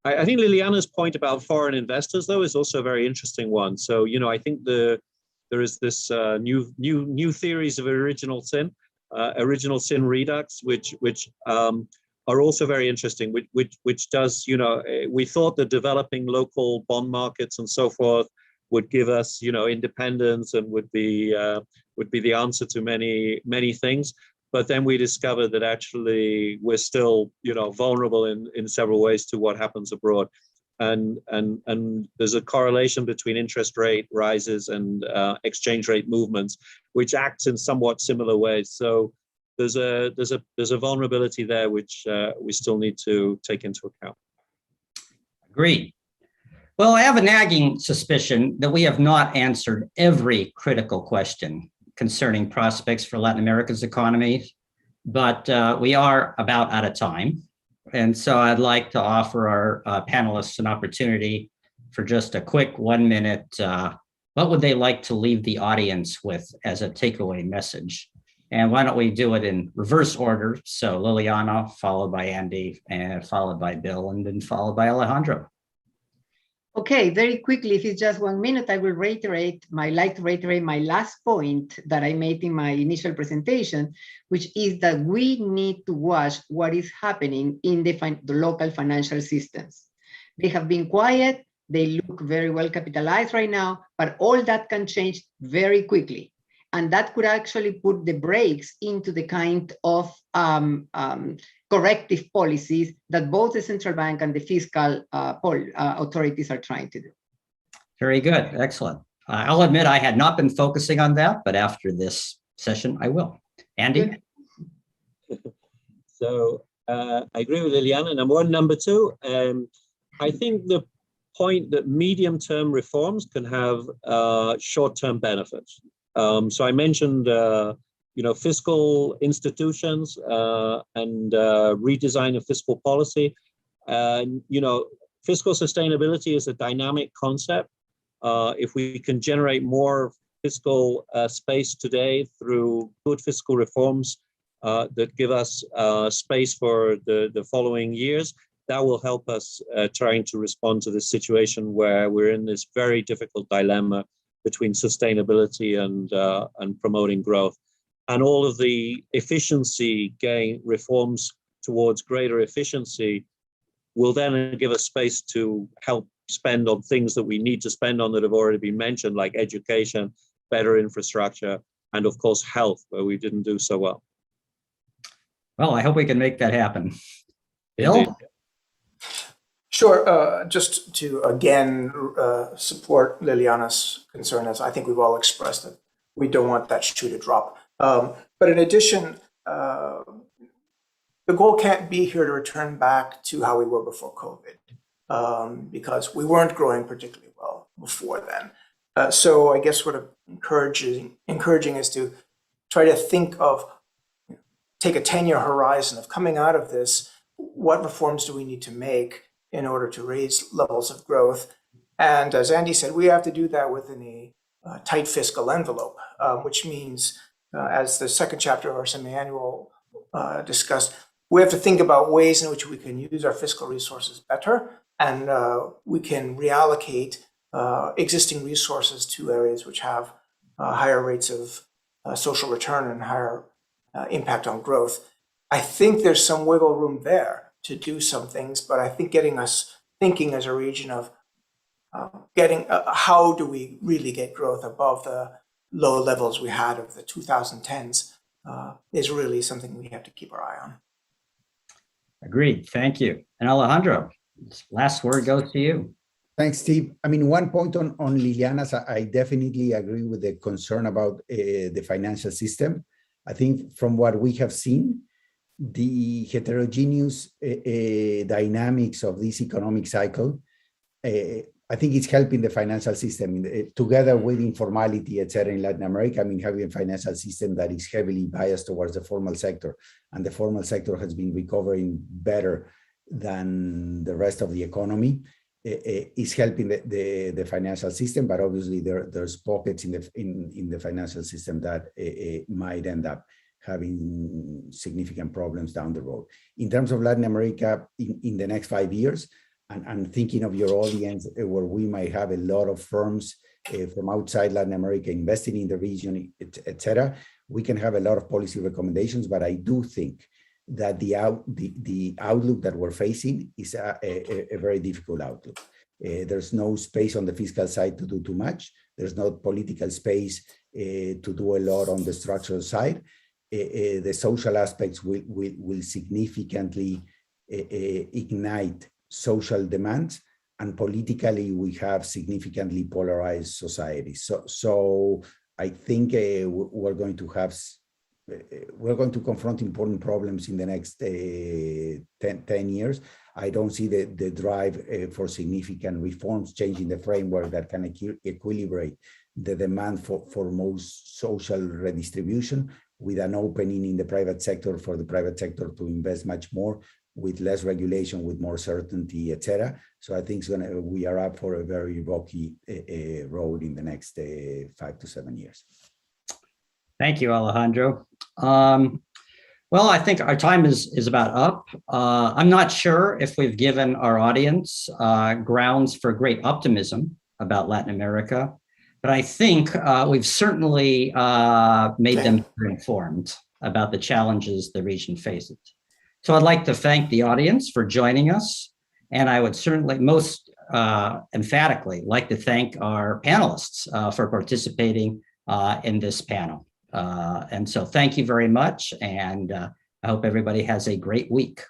I think Liliana's point about foreign investors, though, is also a very interesting one. So, you know, I think there is this new theories of original sin redux, which are also very interesting, which does, you know, we thought that developing local bond markets and so forth would give us, you know, independence and would be the answer to many things. But then we discovered that actually we're still, you know, vulnerable in several ways to what happens abroad. And there's a correlation between interest rate rises and exchange rate movements, which acts in somewhat similar ways. So there's a vulnerability there which we still need to take into account. Agreed. Well, I have a nagging suspicion that we have not answered every critical question concerning prospects for Latin America's economy, but we are about out of time. And so I'd like to offer our panelists an opportunity for just a quick 1 minute. What would they like to leave the audience with as a takeaway message? And why don't we do it in reverse order? So Liliana, followed by Andy, and followed by Bill, and then followed by Alejandro. Okay, very quickly, if it's just 1 minute, I will reiterate my last point that I made in my initial presentation, which is that we need to watch what is happening in the local financial systems. They have been quiet, they look very well capitalized right now, but all that can change very quickly. And that could actually put the brakes into the kind of corrective policies that both the central bank and the fiscal authorities are trying to do. Very good, excellent. I'll admit I had not been focusing on that, but after this session, I will. Andy? So I agree with Liliana, number one. Number two, I think the point that medium-term reforms can have short-term benefits. So I mentioned, you know, fiscal institutions and redesign of fiscal policy. You know, fiscal sustainability is a dynamic concept. If we can generate more fiscal space today through good fiscal reforms that give us space for the following years, that will help us trying to respond to this situation where we're in this very difficult dilemma between sustainability and promoting growth. And all of the efficiency gain reforms towards greater efficiency will then give us space to help spend on things that we need to spend on that have already been mentioned, like education, better infrastructure, and of course, health, where we didn't do so well. Well, I hope we can make that happen. Bill? Indeed. Sure. Just to again support Liliana's concern, as I think we've all expressed that we don't want that shoe to drop. But in addition, the goal can't be here to return back to how we were before COVID, because we weren't growing particularly well before then. So I guess what I'm encouraging is to try to think of, take a 10-year horizon of coming out of this. What reforms do we need to make in order to raise levels of growth? And as Andy said, we have to do that within a tight fiscal envelope, which means, as the second chapter of our semi-annual discussed, we have to think about ways in which we can use our fiscal resources better, and we can reallocate existing resources to areas which have higher rates of social return and higher impact on growth. I think there's some wiggle room there to do some things, but I think getting us thinking as a region of how do we really get growth above the low levels we had of the 2010s is really something we have to keep our eye on. Agreed. Thank you. And Alejandro, last word goes to you. Thanks, Steve. I mean, one point on Liliana's, I definitely agree with the concern about the financial system. I think from what we have seen, the heterogeneous dynamics of this economic cycle, I think it's helping the financial system together with informality, et cetera, in Latin America. I mean, having a financial system that is heavily biased towards the formal sector, and the formal sector has been recovering better than the rest of the economy, is helping the financial system. But obviously, there's pockets in the financial system that might end up having significant problems down the road. In terms of Latin America, in the next 5 years, and thinking of your audience, where we might have a lot of firms from outside Latin America investing in the region, et cetera, we can have a lot of policy recommendations. But I do think that the outlook that we're facing is a very difficult outlook. There's no space on the fiscal side to do too much. There's no political space to do a lot on the structural side. The social aspects will significantly ignite social demands, and politically we have significantly polarized societies. So I think we're going to confront important problems in the next 10 years. I don't see the drive for significant reforms, changing the framework that can equilibrate the demand for most social redistribution, with an opening in the private sector for the private sector to invest much more, with less regulation, with more certainty, et cetera. So I think we are up for a very rocky road in the next 5 to 7 years. Thank you, Alejandro. Well, I think our time is about up. I'm not sure if we've given our audience grounds for great optimism about Latin America, but I think we've certainly made them informed about the challenges the region faces. So I'd like to thank the audience for joining us, and I would certainly most emphatically like to thank our panelists for participating in this panel. And so thank you very much, and I hope everybody has a great week.